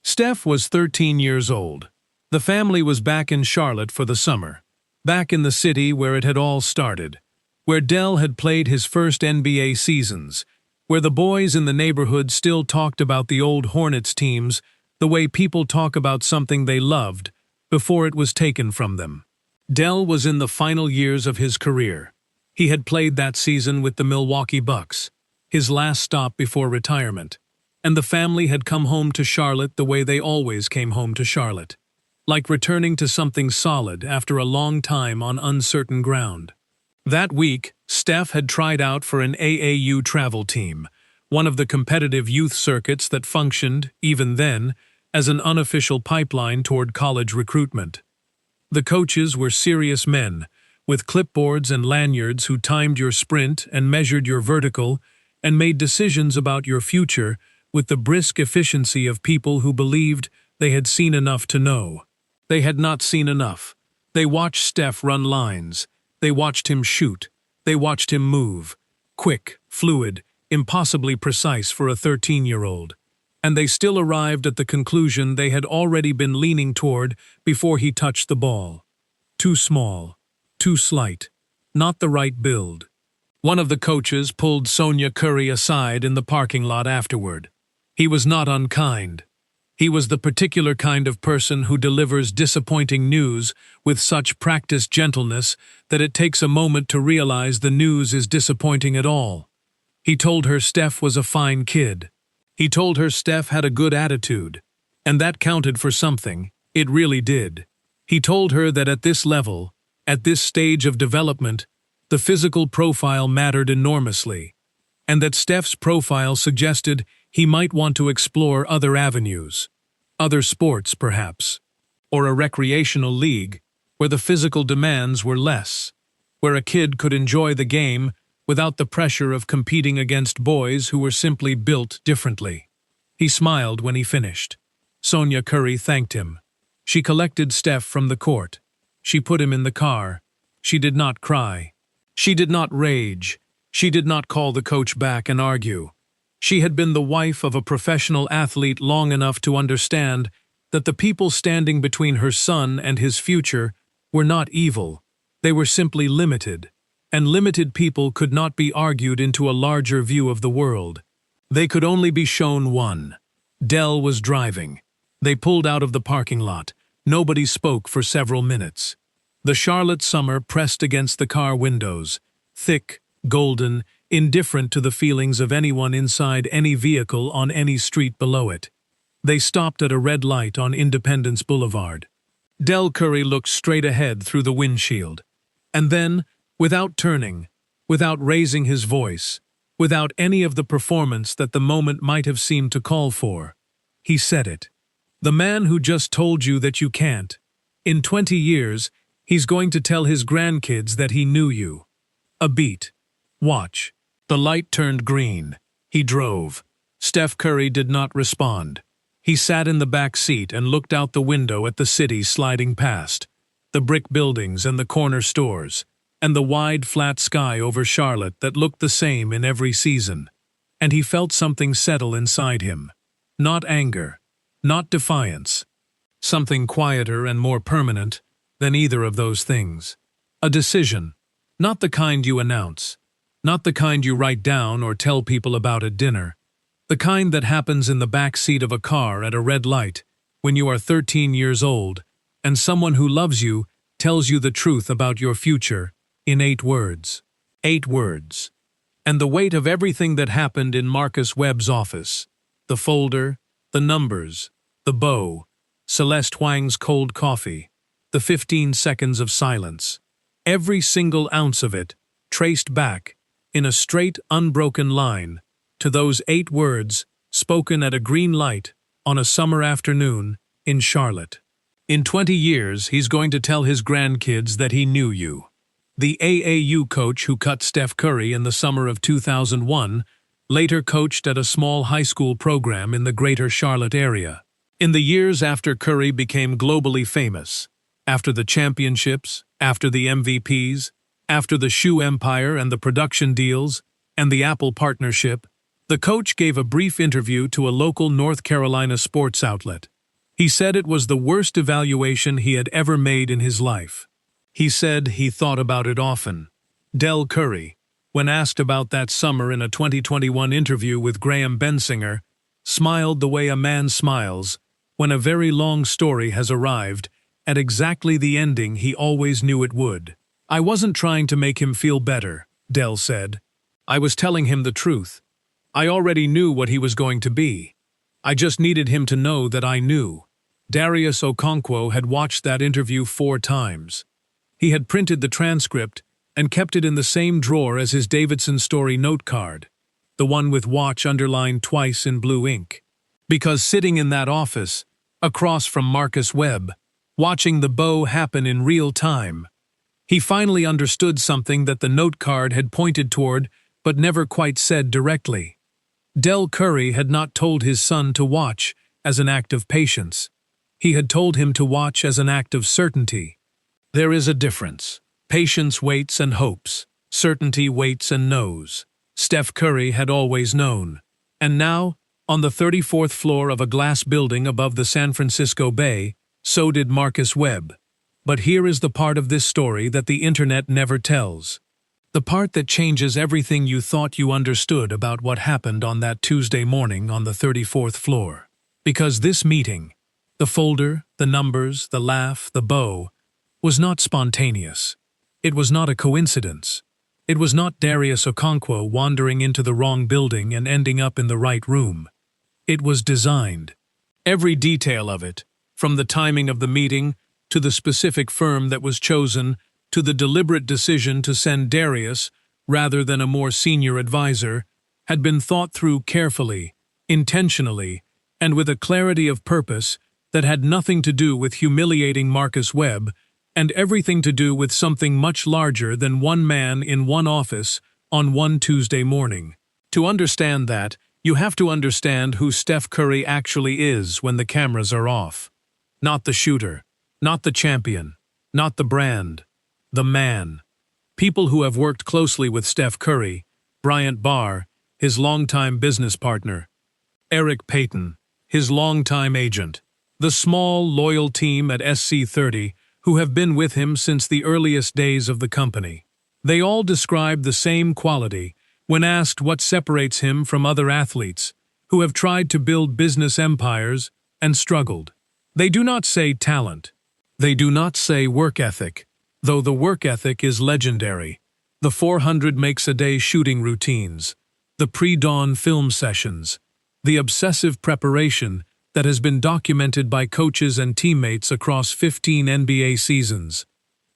Steph was 13 years old. The family was back in Charlotte for the summer, back in the city where it had all started, where Dell had played his first NBA seasons, where the boys in the neighborhood still talked about the old Hornets teams the way people talk about something they loved before it was taken from them. Dell was in the final years of his career. He had played that season with the Milwaukee Bucks, his last stop before retirement, and the family had come home to Charlotte the way they always came home to Charlotte, like returning to something solid after a long time on uncertain ground. That week, Steph had tried out for an AAU travel team, one of the competitive youth circuits that functioned, even then, as an unofficial pipeline toward college recruitment. The coaches were serious men, with clipboards and lanyards who timed your sprint and measured your vertical and made decisions about your future with the brisk efficiency of people who believed they had seen enough to know. They had not seen enough. They watched Steph run lines. They watched him shoot. They watched him move. Quick, fluid, impossibly precise for a 13-year-old. And they still arrived at the conclusion they had already been leaning toward before he touched the ball. Too small. Too slight. Not the right build. One of the coaches pulled Sonia Curry aside in the parking lot afterward. He was not unkind. He was the particular kind of person who delivers disappointing news with such practiced gentleness that it takes a moment to realize the news is disappointing at all. He told her Steph was a fine kid. He told her Steph had a good attitude, and that counted for something. It really did. He told her that at this level, at this stage of development, the physical profile mattered enormously, and that Steph's profile suggested he might want to explore other avenues, other sports perhaps, or a recreational league where the physical demands were less, where a kid could enjoy the game without the pressure of competing against boys who were simply built differently. He smiled when he finished. Sonia Curry thanked him. She collected Steph from the court. She put him in the car. She did not cry. She did not rage. She did not call the coach back and argue. She had been the wife of a professional athlete long enough to understand that the people standing between her son and his future were not evil. They were simply limited. And limited people could not be argued into a larger view of the world. They could only be shown one. Dell was driving. They pulled out of the parking lot. Nobody spoke for several minutes. The Charlotte summer pressed against the car windows, thick, golden, indifferent to the feelings of anyone inside any vehicle on any street below it. They stopped at a red light on Independence Boulevard. Dell Curry looked straight ahead through the windshield. And then, without turning, without raising his voice, without any of the performance that the moment might have seemed to call for, he said it. The man who just told you that you can't. In 20 years, he's going to tell his grandkids that he knew you. A beat. Watch. The light turned green. He drove. Steph Curry did not respond. He sat in the back seat and looked out the window at the city sliding past, the brick buildings and the corner stores, and the wide, flat sky over Charlotte that looked the same in every season. And he felt something settle inside him. Not anger, not defiance. Something quieter and more permanent than either of those things. A decision. Not the kind you announce. Not the kind you write down or tell people about at dinner. The kind that happens in the back seat of a car at a red light when you are 13 years old and someone who loves you tells you the truth about your future in 8 words. 8 words. And the weight of everything that happened in Marcus Webb's office. The folder, the numbers, the bow, Celeste Huang's cold coffee, the 15 seconds of silence. Every single ounce of it, traced back, in a straight, unbroken line, to those 8 words spoken at a green light on a summer afternoon in Charlotte. In 20 years, he's going to tell his grandkids that he knew you. The AAU coach who cut Steph Curry in the summer of 2001 later coached at a small high school program in the greater Charlotte area. In the years after Curry became globally famous, after the championships, after the MVPs, after the shoe empire and the production deals, and the Apple partnership, the coach gave a brief interview to a local North Carolina sports outlet. He said it was the worst evaluation he had ever made in his life. He said he thought about it often. Del Curry, when asked about that summer in a 2021 interview with Graham Bensinger, smiled the way a man smiles when a very long story has arrived at exactly the ending he always knew it would. I wasn't trying to make him feel better, Del said. I was telling him the truth. I already knew what he was going to be. I just needed him to know that I knew. Darius Okonkwo had watched that interview 4 times. He had printed the transcript and kept it in the same drawer as his Davidson Story note card, the one with watch underlined twice in blue ink. Because sitting in that office, across from Marcus Webb, watching the bow happen in real time, he finally understood something that the note card had pointed toward but never quite said directly. Del Curry had not told his son to watch as an act of patience. He had told him to watch as an act of certainty. There is a difference. Patience waits and hopes. Certainty waits and knows. Steph Curry had always known. And now, on the 34th floor of a glass building above the San Francisco Bay, so did Marcus Webb. But here is the part of this story that the internet never tells. The part that changes everything you thought you understood about what happened on that Tuesday morning on the 34th floor. Because this meeting, the folder, the numbers, the laugh, the bow, was not spontaneous. It was not a coincidence. It was not Darius Okonkwo wandering into the wrong building and ending up in the right room. It was designed. Every detail of it, from the timing of the meeting, to the specific firm that was chosen, to the deliberate decision to send Darius, rather than a more senior advisor, had been thought through carefully, intentionally, and with a clarity of purpose that had nothing to do with humiliating Marcus Webb, and everything to do with something much larger than one man in one office on one Tuesday morning. To understand that, you have to understand who Steph Curry actually is when the cameras are off. Not the shooter, not the champion, not the brand, the man. People who have worked closely with Steph Curry, Bryant Barr, his longtime business partner, Eric Payton, his longtime agent, the small, loyal team at SC30 who have been with him since the earliest days of the company. They all describe the same quality when asked what separates him from other athletes who have tried to build business empires and struggled. They do not say talent. They do not say work ethic, though the work ethic is legendary. The 400 makes a day shooting routines, the pre-dawn film sessions, the obsessive preparation that has been documented by coaches and teammates across 15 NBA seasons.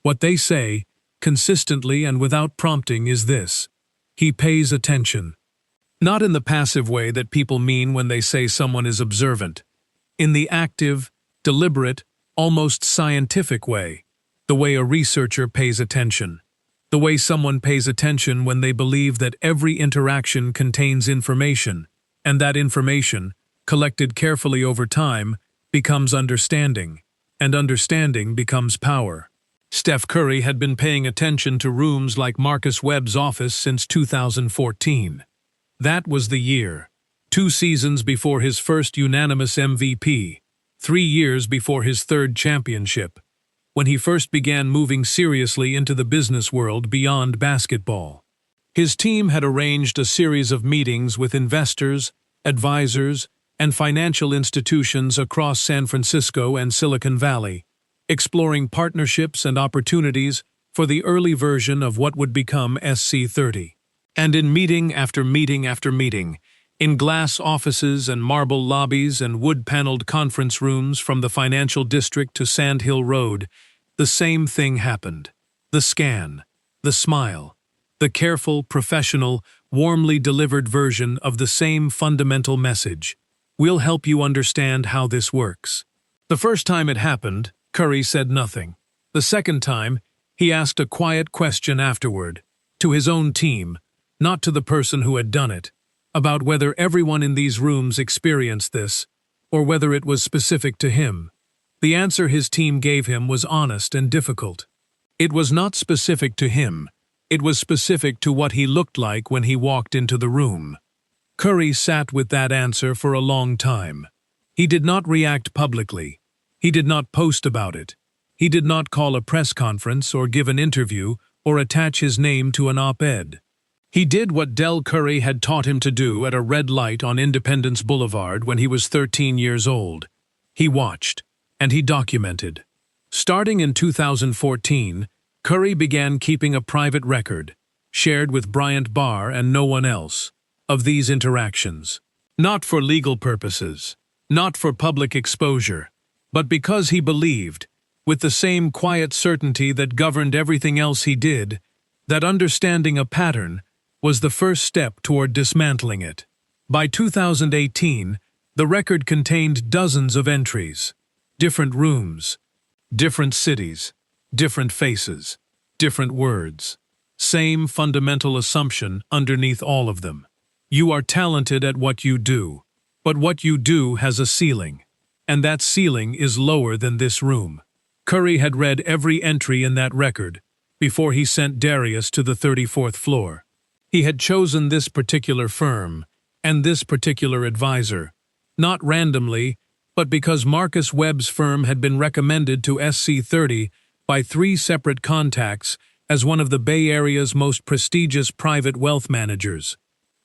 What they say, consistently and without prompting, is this: he pays attention. Not in the passive way that people mean when they say someone is observant. In the active, deliberate, almost scientific way, the way a researcher pays attention. The way someone pays attention when they believe that every interaction contains information, and that information, collected carefully over time, becomes understanding, and understanding becomes power. Steph Curry had been paying attention to rooms like Marcus Webb's office since 2014. That was the year, 2 seasons before his first unanimous MVP, 3 years before his 3rd championship, when he first began moving seriously into the business world beyond basketball. His team had arranged a series of meetings with investors, advisors, and financial institutions across San Francisco and Silicon Valley, exploring partnerships and opportunities for the early version of what would become SC30. And in meeting after meeting after meeting, in glass offices and marble lobbies and wood-paneled conference rooms from the financial district to Sand Hill Road, the same thing happened. The scan, the smile, the careful, professional, warmly delivered version of the same fundamental message. We'll help you understand how this works. The first time it happened, Curry said nothing. The second time, he asked a quiet question afterward, to his own team, not to the person who had done it, about whether everyone in these rooms experienced this, or whether it was specific to him. The answer his team gave him was honest and difficult. It was not specific to him. It was specific to what he looked like when he walked into the room. Curry sat with that answer for a long time. He did not react publicly. He did not post about it. He did not call a press conference or give an interview or attach his name to an op-ed. He did what Del Curry had taught him to do at a red light on Independence Boulevard when he was 13 years old. He watched, and he documented. Starting in 2014, Curry began keeping a private record, shared with Bryant Barr and no one else, of these interactions. Not for legal purposes, not for public exposure, but because he believed, with the same quiet certainty that governed everything else he did, that understanding a pattern was the first step toward dismantling it. By 2018, the record contained dozens of entries, different rooms, different cities, different faces, different words. Same fundamental assumption underneath all of them. You are talented at what you do, but what you do has a ceiling, and that ceiling is lower than this room. Curry had read every entry in that record before he sent Darius to the 34th floor. He had chosen this particular firm and this particular advisor, not randomly, but because Marcus Webb's firm had been recommended to SC30 by 3 separate contacts as one of the Bay Area's most prestigious private wealth managers.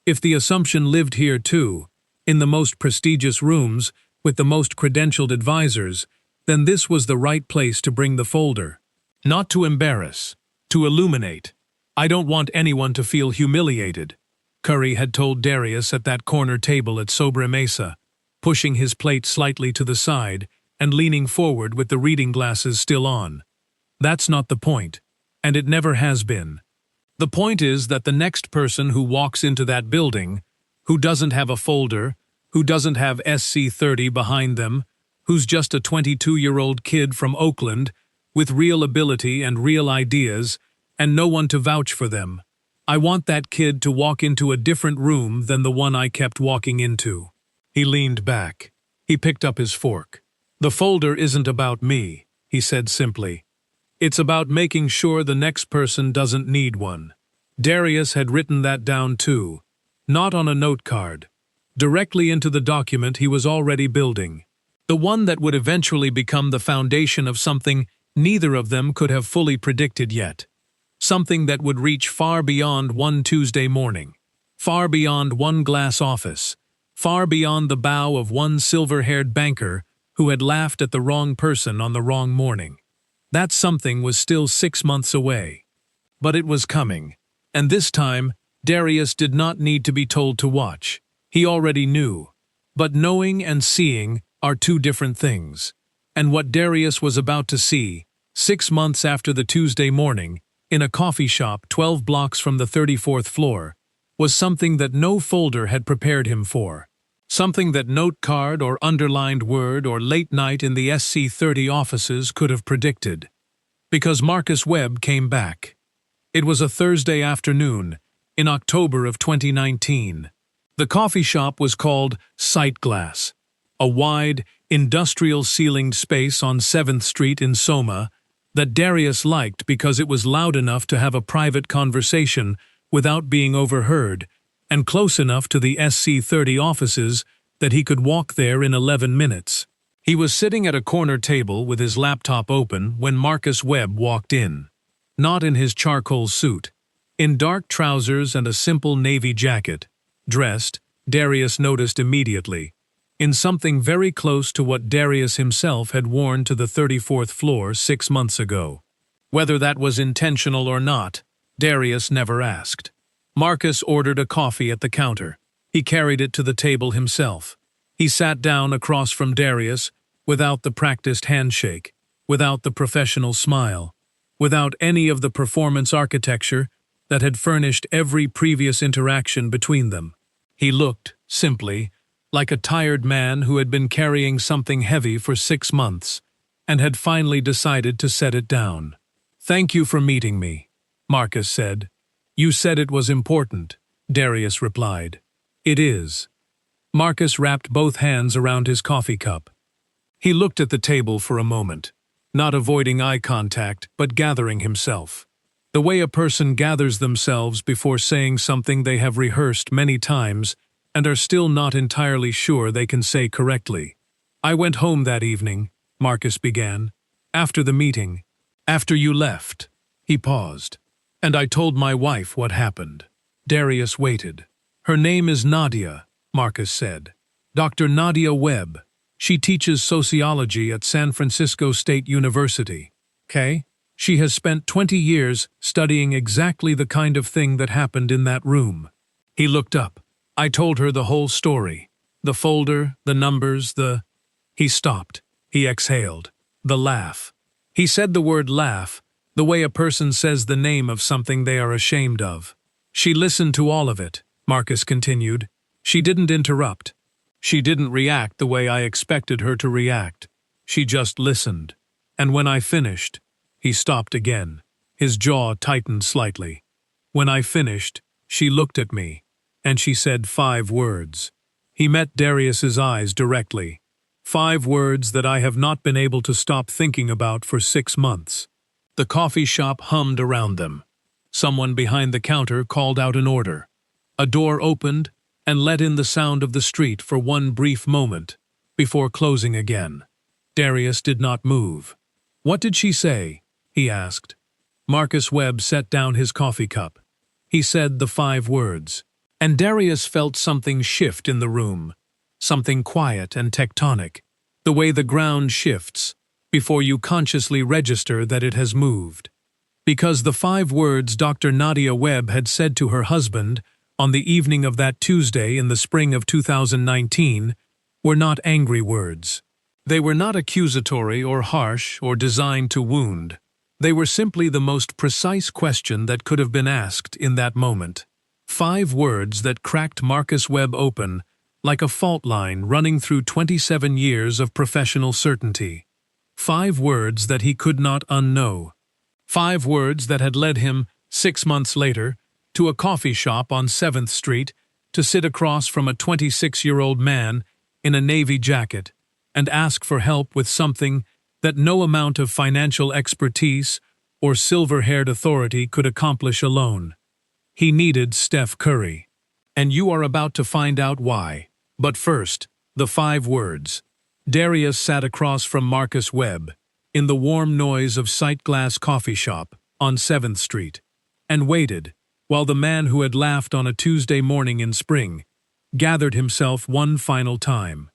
If the assumption lived here too, in the most prestigious rooms with the most credentialed advisors, then this was the right place to bring the folder. Not to embarrass, to illuminate. I don't want anyone to feel humiliated, Curry had told Darius at that corner table at Sobre Mesa, pushing his plate slightly to the side and leaning forward with the reading glasses still on. That's not the point, and it never has been. The point is that the next person who walks into that building, who doesn't have a folder, who doesn't have SC30 behind them, who's just a 22-year-old kid from Oakland with real ability and real ideas, and no one to vouch for them. I want that kid to walk into a different room than the one I kept walking into. He leaned back. He picked up his fork. The folder isn't about me, he said simply. It's about making sure the next person doesn't need one. Darius had written that down too, not on a note card, directly into the document he was already building. The one that would eventually become the foundation of something neither of them could have fully predicted yet. Something that would reach far beyond one Tuesday morning, far beyond one glass office, far beyond the bow of one silver-haired banker who had laughed at the wrong person on the wrong morning. That something was still 6 months away. But it was coming, and this time, Darius did not need to be told to watch. He already knew. But knowing and seeing are two different things. And what Darius was about to see, 6 months after the Tuesday morning, in a coffee shop 12 blocks from the 34th floor, was something that no folder had prepared him for. Something that note card or underlined word or late night in the SC30 offices could have predicted. Because Marcus Webb came back. It was a Thursday afternoon, in October of 2019. The coffee shop was called Sightglass, a wide, industrial-ceilinged space on 7th Street in Soma that Darius liked because it was loud enough to have a private conversation without being overheard, and close enough to the SC30 offices that he could walk there in 11 minutes. He was sitting at a corner table with his laptop open when Marcus Webb walked in. Not in his charcoal suit. In dark trousers and a simple navy jacket. Dressed, Darius noticed immediately, in something very close to what Darius himself had worn to the 34th floor 6 months ago. Whether that was intentional or not, Darius never asked. Marcus ordered a coffee at the counter. He carried it to the table himself. He sat down across from Darius, without the practiced handshake, without the professional smile, without any of the performance architecture that had furnished every previous interaction between them. He looked, simply, like a tired man who had been carrying something heavy for 6 months, and had finally decided to set it down. "Thank you for meeting me," Marcus said. "You said it was important," Darius replied. "It is." Marcus wrapped both hands around his coffee cup. He looked at the table for a moment, not avoiding eye contact, but gathering himself. The way a person gathers themselves before saying something they have rehearsed many times and are still not entirely sure they can say correctly. "I went home that evening," Marcus began. "After the meeting. After you left." He paused. "And I told my wife what happened." Darius waited. "Her name is Nadia," Marcus said. "Dr. Nadia Webb. She teaches sociology at San Francisco State University. Okay? She has spent 20 years studying exactly the kind of thing that happened in that room." He looked up. "I told her the whole story. The folder, the numbers, He stopped. He exhaled. The laugh. He said the word laugh, the way a person says the name of something they are ashamed of. "She listened to all of it," Marcus continued. "She didn't interrupt. She didn't react the way I expected her to react. She just listened. And when I finished..." He stopped again. His jaw tightened slightly. "When I finished, she looked at me, and she said 5 words. He met Darius's eyes directly. 5 words that I have not been able to stop thinking about for 6 months. The coffee shop hummed around them. Someone behind the counter called out an order. A door opened and let in the sound of the street for one brief moment, before closing again. Darius did not move. "What did she say?" he asked. Marcus Webb set down his coffee cup. He said the 5 words. And Darius felt something shift in the room, something quiet and tectonic, the way the ground shifts before you consciously register that it has moved. Because the 5 words Dr. Nadia Webb had said to her husband on the evening of that Tuesday in the spring of 2019 were not angry words. They were not accusatory or harsh or designed to wound. They were simply the most precise question that could have been asked in that moment. 5 words that cracked Marcus Webb open like a fault line running through 27 years of professional certainty. 5 words that he could not unknow. 5 words that had led him, 6 months later, to a coffee shop on 7th Street to sit across from a 26-year-old man in a navy jacket and ask for help with something that no amount of financial expertise or silver-haired authority could accomplish alone. He needed Steph Curry. And you are about to find out why. But first, the 5 words. Darius sat across from Marcus Webb, in the warm noise of Sightglass Coffee Shop on 7th Street, and waited, while the man who had laughed on a Tuesday morning in spring gathered himself one final time.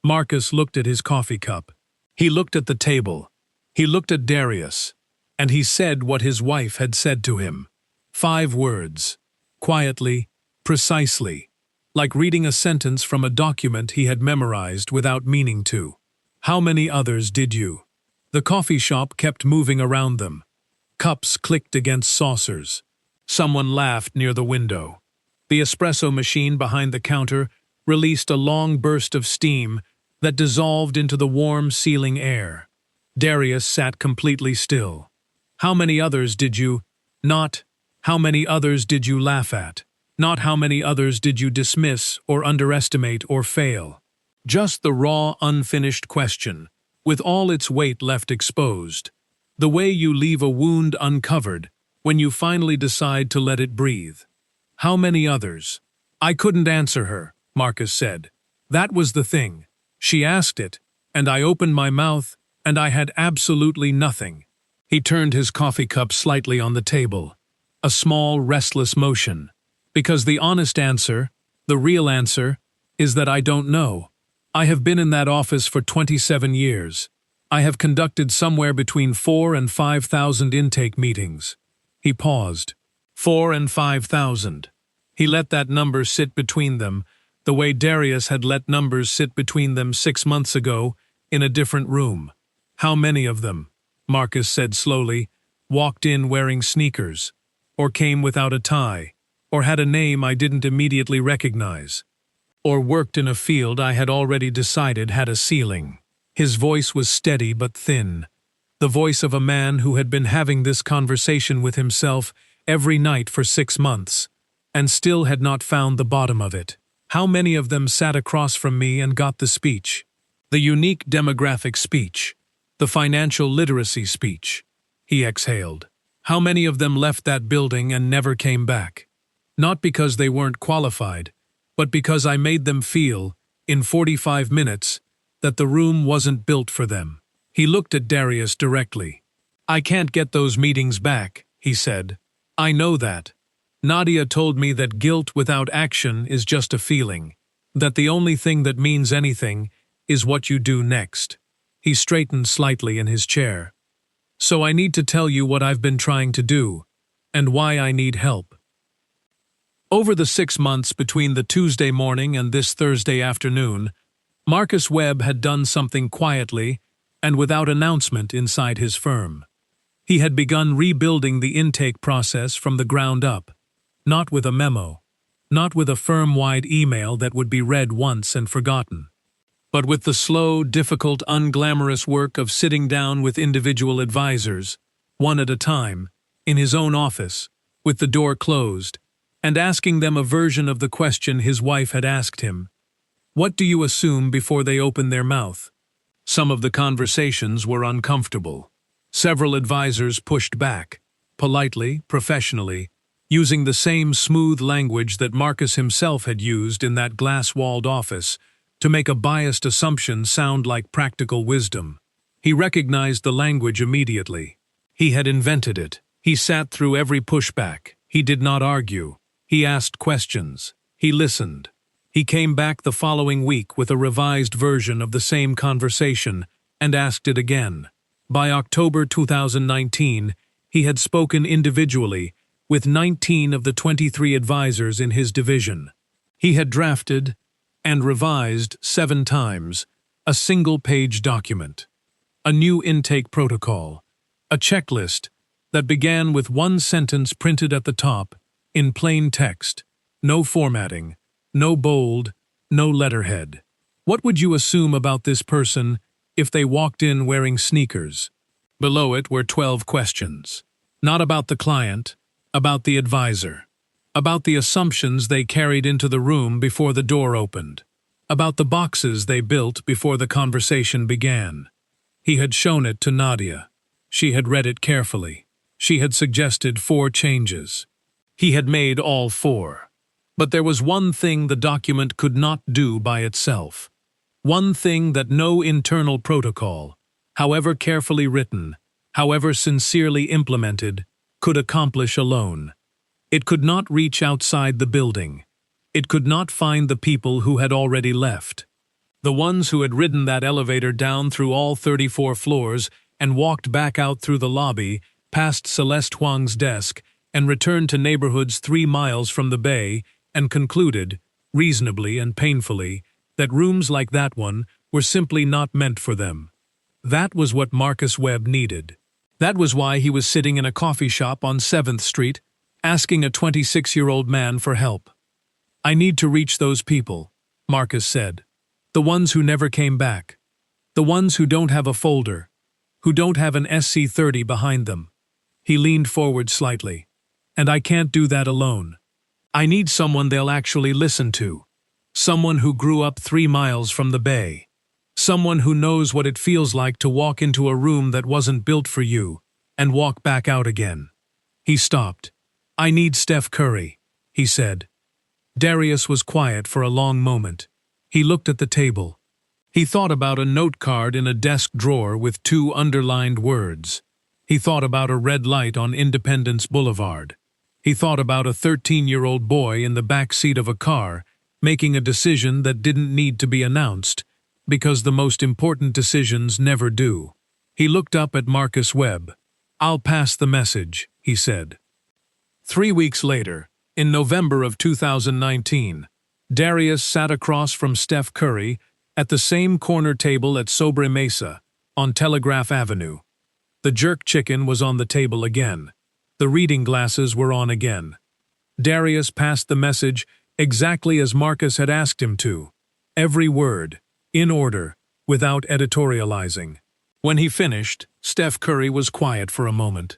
Marcus looked at his coffee cup. He looked at the table. He looked at Darius. And he said what his wife had said to him. 5 words. Quietly, precisely. Like reading a sentence from a document he had memorized without meaning to. "How many others did you?" The coffee shop kept moving around them. Cups clicked against saucers. Someone laughed near the window. The espresso machine behind the counter released a long burst of steam that dissolved into the warm ceiling air. Darius sat completely still. "How many others did you?" Not, "How many others did you laugh at?" Not, "How many others did you dismiss or underestimate or fail?" Just the raw, unfinished question, with all its weight left exposed. The way you leave a wound uncovered when you finally decide to let it breathe. "How many others?" "I couldn't answer her," Marcus said. "That was the thing. She asked it, and I opened my mouth, and I had absolutely nothing. He turned his coffee cup slightly on the table, a small, restless motion. Because the honest answer, the real answer, is that I don't know. I have been in that office for 27 years. I have conducted somewhere between 4,000 and 5,000 intake meetings. He paused. 4,000 and 5,000. He let that number sit between them, the way Darius had let numbers sit between them 6 months ago, in a different room. How many of them, Marcus said slowly, walked in wearing sneakers, or came without a tie, or had a name I didn't immediately recognize, or worked in a field I had already decided had a ceiling? His voice was steady but thin, the voice of a man who had been having this conversation with himself every night for 6 months, and still had not found the bottom of it. How many of them sat across from me and got the speech? The unique demographic speech. The financial literacy speech. He exhaled. How many of them left that building and never came back? Not because they weren't qualified, but because I made them feel, in 45 minutes, that the room wasn't built for them. He looked at Darius directly. I can't get those meetings back, he said. I know that. Nadia told me that guilt without action is just a feeling, that the only thing that means anything is what you do next. He straightened slightly in his chair. So I need to tell you what I've been trying to do, and why I need help. Over the 6 months between the Tuesday morning and this Thursday afternoon, Marcus Webb had done something quietly and without announcement inside his firm. He had begun rebuilding the intake process from the ground up, not with a memo, not with a firm-wide email that would be read once and forgotten, but with the slow, difficult, unglamorous work of sitting down with individual advisors, one at a time, in his own office, with the door closed, and asking them a version of the question his wife had asked him. What do you assume before they open their mouth? Some of the conversations were uncomfortable. Several advisors pushed back, politely, professionally, using the same smooth language that Marcus himself had used in that glass-walled office to make a biased assumption sound like practical wisdom. He recognized the language immediately. He had invented it. He sat through every pushback. He did not argue. He asked questions. He listened. He came back the following week with a revised version of the same conversation and asked it again. By October 2019, he had spoken individually with 19 of the 23 advisors in his division. He had drafted and revised 7 times a single-page document, a new intake protocol, a checklist that began with one sentence printed at the top in plain text, no formatting, no bold, no letterhead. What would you assume about this person if they walked in wearing sneakers? Below it were 12 questions. Not about the client, about the advisor. About the assumptions they carried into the room before the door opened. About the boxes they built before the conversation began. He had shown it to Nadia. She had read it carefully. She had suggested 4 changes. He had made all 4. But there was one thing the document could not do by itself. One thing that no internal protocol, however carefully written, however sincerely implemented, could accomplish alone. It could not reach outside the building. It could not find the people who had already left. The ones who had ridden that elevator down through all 34 floors and walked back out through the lobby, past Celeste Huang's desk, and returned to neighborhoods 3 miles from the bay, and concluded, reasonably and painfully, that rooms like that one were simply not meant for them. That was what Marcus Webb needed. That was why he was sitting in a coffee shop on 7th Street, asking a 26-year-old man for help. I need to reach those people, Marcus said. The ones who never came back. The ones who don't have a folder, who don't have an SC30 behind them. He leaned forward slightly. And I can't do that alone. I need someone they'll actually listen to. Someone who grew up 3 miles from the bay. Someone who knows what it feels like to walk into a room that wasn't built for you and walk back out again. He stopped. I need Steph Curry, he said. Darius was quiet for a long moment. He looked at the table. He thought about a note card in a desk drawer with 2 underlined words. He thought about a red light on Independence Boulevard. He thought about a 13-year-old boy in the back seat of a car, making a decision that didn't need to be announced, because the most important decisions never do. He looked up at Marcus Webb. "I'll pass the message," he said. 3 weeks later, in November of 2019, Darius sat across from Steph Curry at the same corner table at Sobre Mesa, on Telegraph Avenue. The jerk chicken was on the table again. The reading glasses were on again. Darius passed the message exactly as Marcus had asked him to. Every word, in order, without editorializing. When he finished, Steph Curry was quiet for a moment.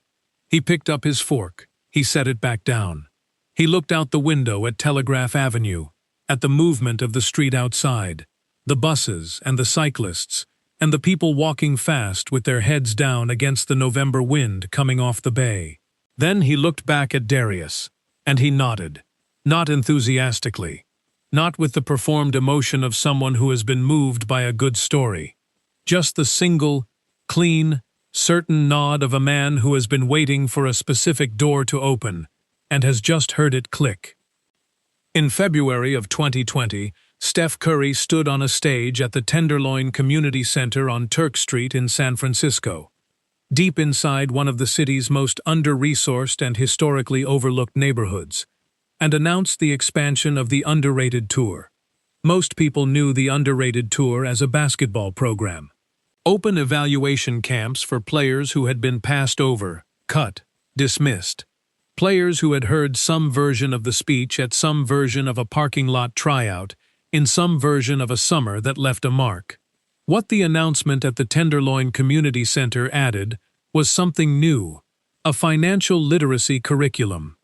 He picked up his fork. He set it back down. He looked out the window at Telegraph Avenue, at the movement of the street outside, the buses and the cyclists, and the people walking fast with their heads down against the November wind coming off the bay. Then he looked back at Darius, and he nodded, not enthusiastically, not with the performed emotion of someone who has been moved by a good story, just the single, clean, certain nod of a man who has been waiting for a specific door to open and has just heard it click. In February of 2020, Steph Curry stood on a stage at the Tenderloin Community Center on Turk Street in San Francisco, deep inside one of the city's most under-resourced and historically overlooked neighborhoods, and announced the expansion of the Underrated Tour. Most people knew the Underrated Tour as a basketball program. Open evaluation camps for players who had been passed over, cut, dismissed. Players who had heard some version of the speech at some version of a parking lot tryout, in some version of a summer that left a mark. What the announcement at the Tenderloin Community Center added was something new, a financial literacy curriculum.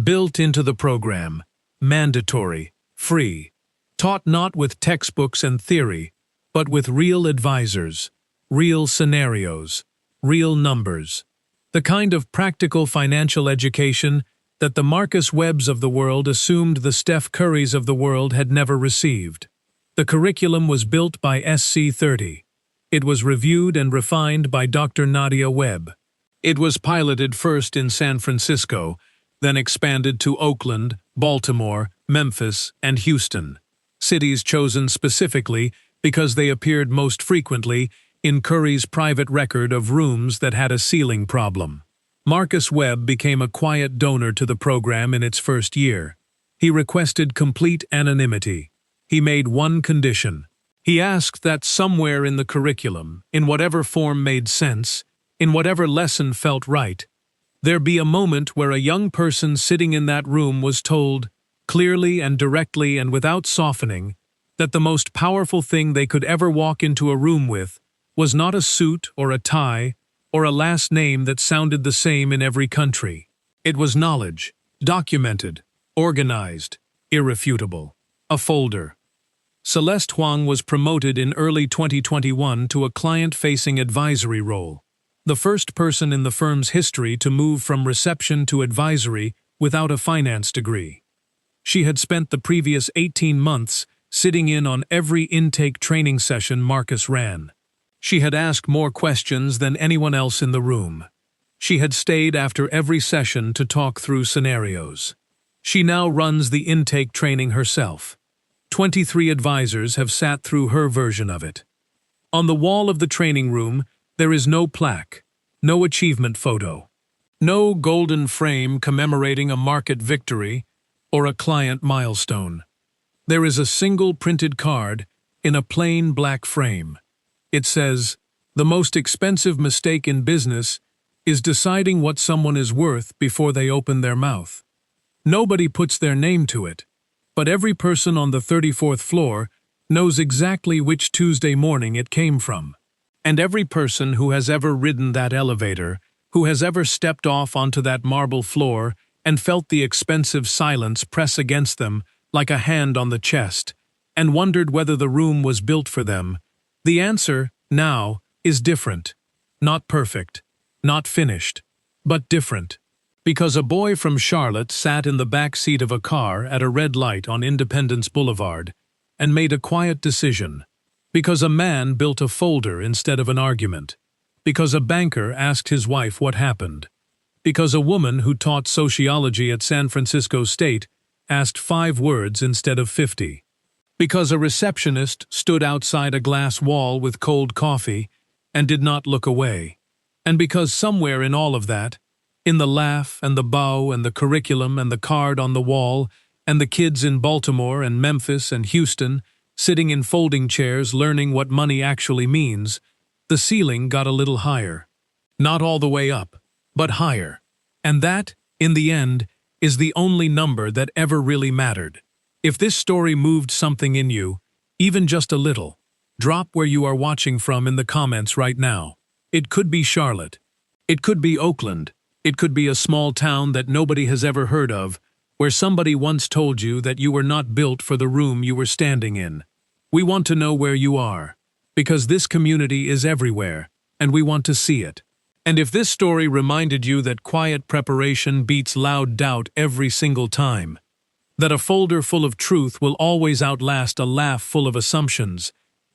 Built into the program, mandatory, free, taught not with textbooks and theory, but with real advisors, real scenarios, real numbers. The kind of practical financial education that the Marcus Webbs of the world assumed the Steph Currys of the world had never received. The curriculum was built by SC30. It was reviewed and refined by Dr. Nadia Webb. It was piloted first in San Francisco, then expanded to Oakland, Baltimore, Memphis, and Houston, cities chosen specifically because they appeared most frequently in Curry's private record of rooms that had a ceiling problem. Marcus Webb became a quiet donor to the program in its first year. He requested complete anonymity. He made one condition. He asked that somewhere in the curriculum, in whatever form made sense, in whatever lesson felt right, there be a moment where a young person sitting in that room was told, clearly and directly and without softening, that the most powerful thing they could ever walk into a room with was not a suit or a tie or a last name that sounded the same in every country. It was knowledge, documented, organized, irrefutable. A folder. Celeste Huang was promoted in early 2021 to a client-facing advisory role, the first person in the firm's history to move from reception to advisory without a finance degree. She had spent the previous 18 months sitting in on every intake training session Marcus ran. She had asked more questions than anyone else in the room. She had stayed after every session to talk through scenarios. She now runs the intake training herself. 23 advisors have sat through her version of it. On the wall of the training room, there is no plaque, no achievement photo, no golden frame commemorating a market victory or a client milestone. There is a single printed card in a plain black frame. It says, "The most expensive mistake in business is deciding what someone is worth before they open their mouth." Nobody puts their name to it, but every person on the 34th floor knows exactly which Tuesday morning it came from. And every person who has ever ridden that elevator, who has ever stepped off onto that marble floor and felt the expensive silence press against them like a hand on the chest, and wondered whether the room was built for them, the answer, now, is different. Not perfect, not finished, but different. Because a boy from Charlotte sat in the back seat of a car at a red light on Independence Boulevard and made a quiet decision. Because a man built a folder instead of an argument. Because a banker asked his wife what happened. Because a woman who taught sociology at San Francisco State asked 5 words instead of 50. Because a receptionist stood outside a glass wall with cold coffee and did not look away. And because somewhere in all of that, in the laugh and the bow and the curriculum and the card on the wall and the kids in Baltimore and Memphis and Houston sitting in folding chairs learning what money actually means, the ceiling got a little higher. Not all the way up, but higher. And that, in the end, is the only number that ever really mattered. If this story moved something in you, even just a little, drop where you are watching from in the comments right now. It could be Charlotte. It could be Oakland. It could be a small town that nobody has ever heard of, where somebody once told you that you were not built for the room you were standing in. We want to know where you are, because this community is everywhere, and we want to see it. And if this story reminded you that quiet preparation beats loud doubt every single time, that a folder full of truth will always outlast a laugh full of assumptions,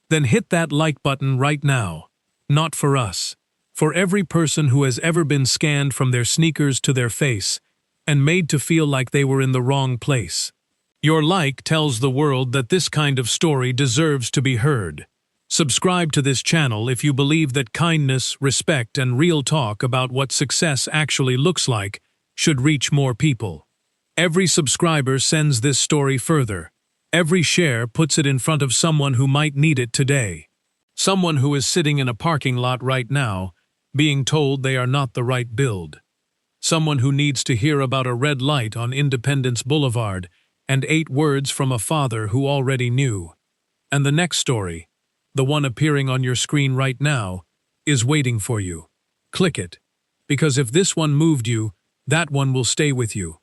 then hit that like button right now. Not for us. For every person who has ever been scanned from their sneakers to their face and made to feel like they were in the wrong place. Your like tells the world that this kind of story deserves to be heard. Subscribe to this channel if you believe that kindness, respect, and real talk about what success actually looks like should reach more people. Every subscriber sends this story further. Every share puts it in front of someone who might need it today. Someone who is sitting in a parking lot right now, being told they are not the right build. Someone who needs to hear about a red light on Independence Boulevard and 8 words from a father who already knew. And the next story, the one appearing on your screen right now, is waiting for you. Click it, because if this one moved you, that one will stay with you.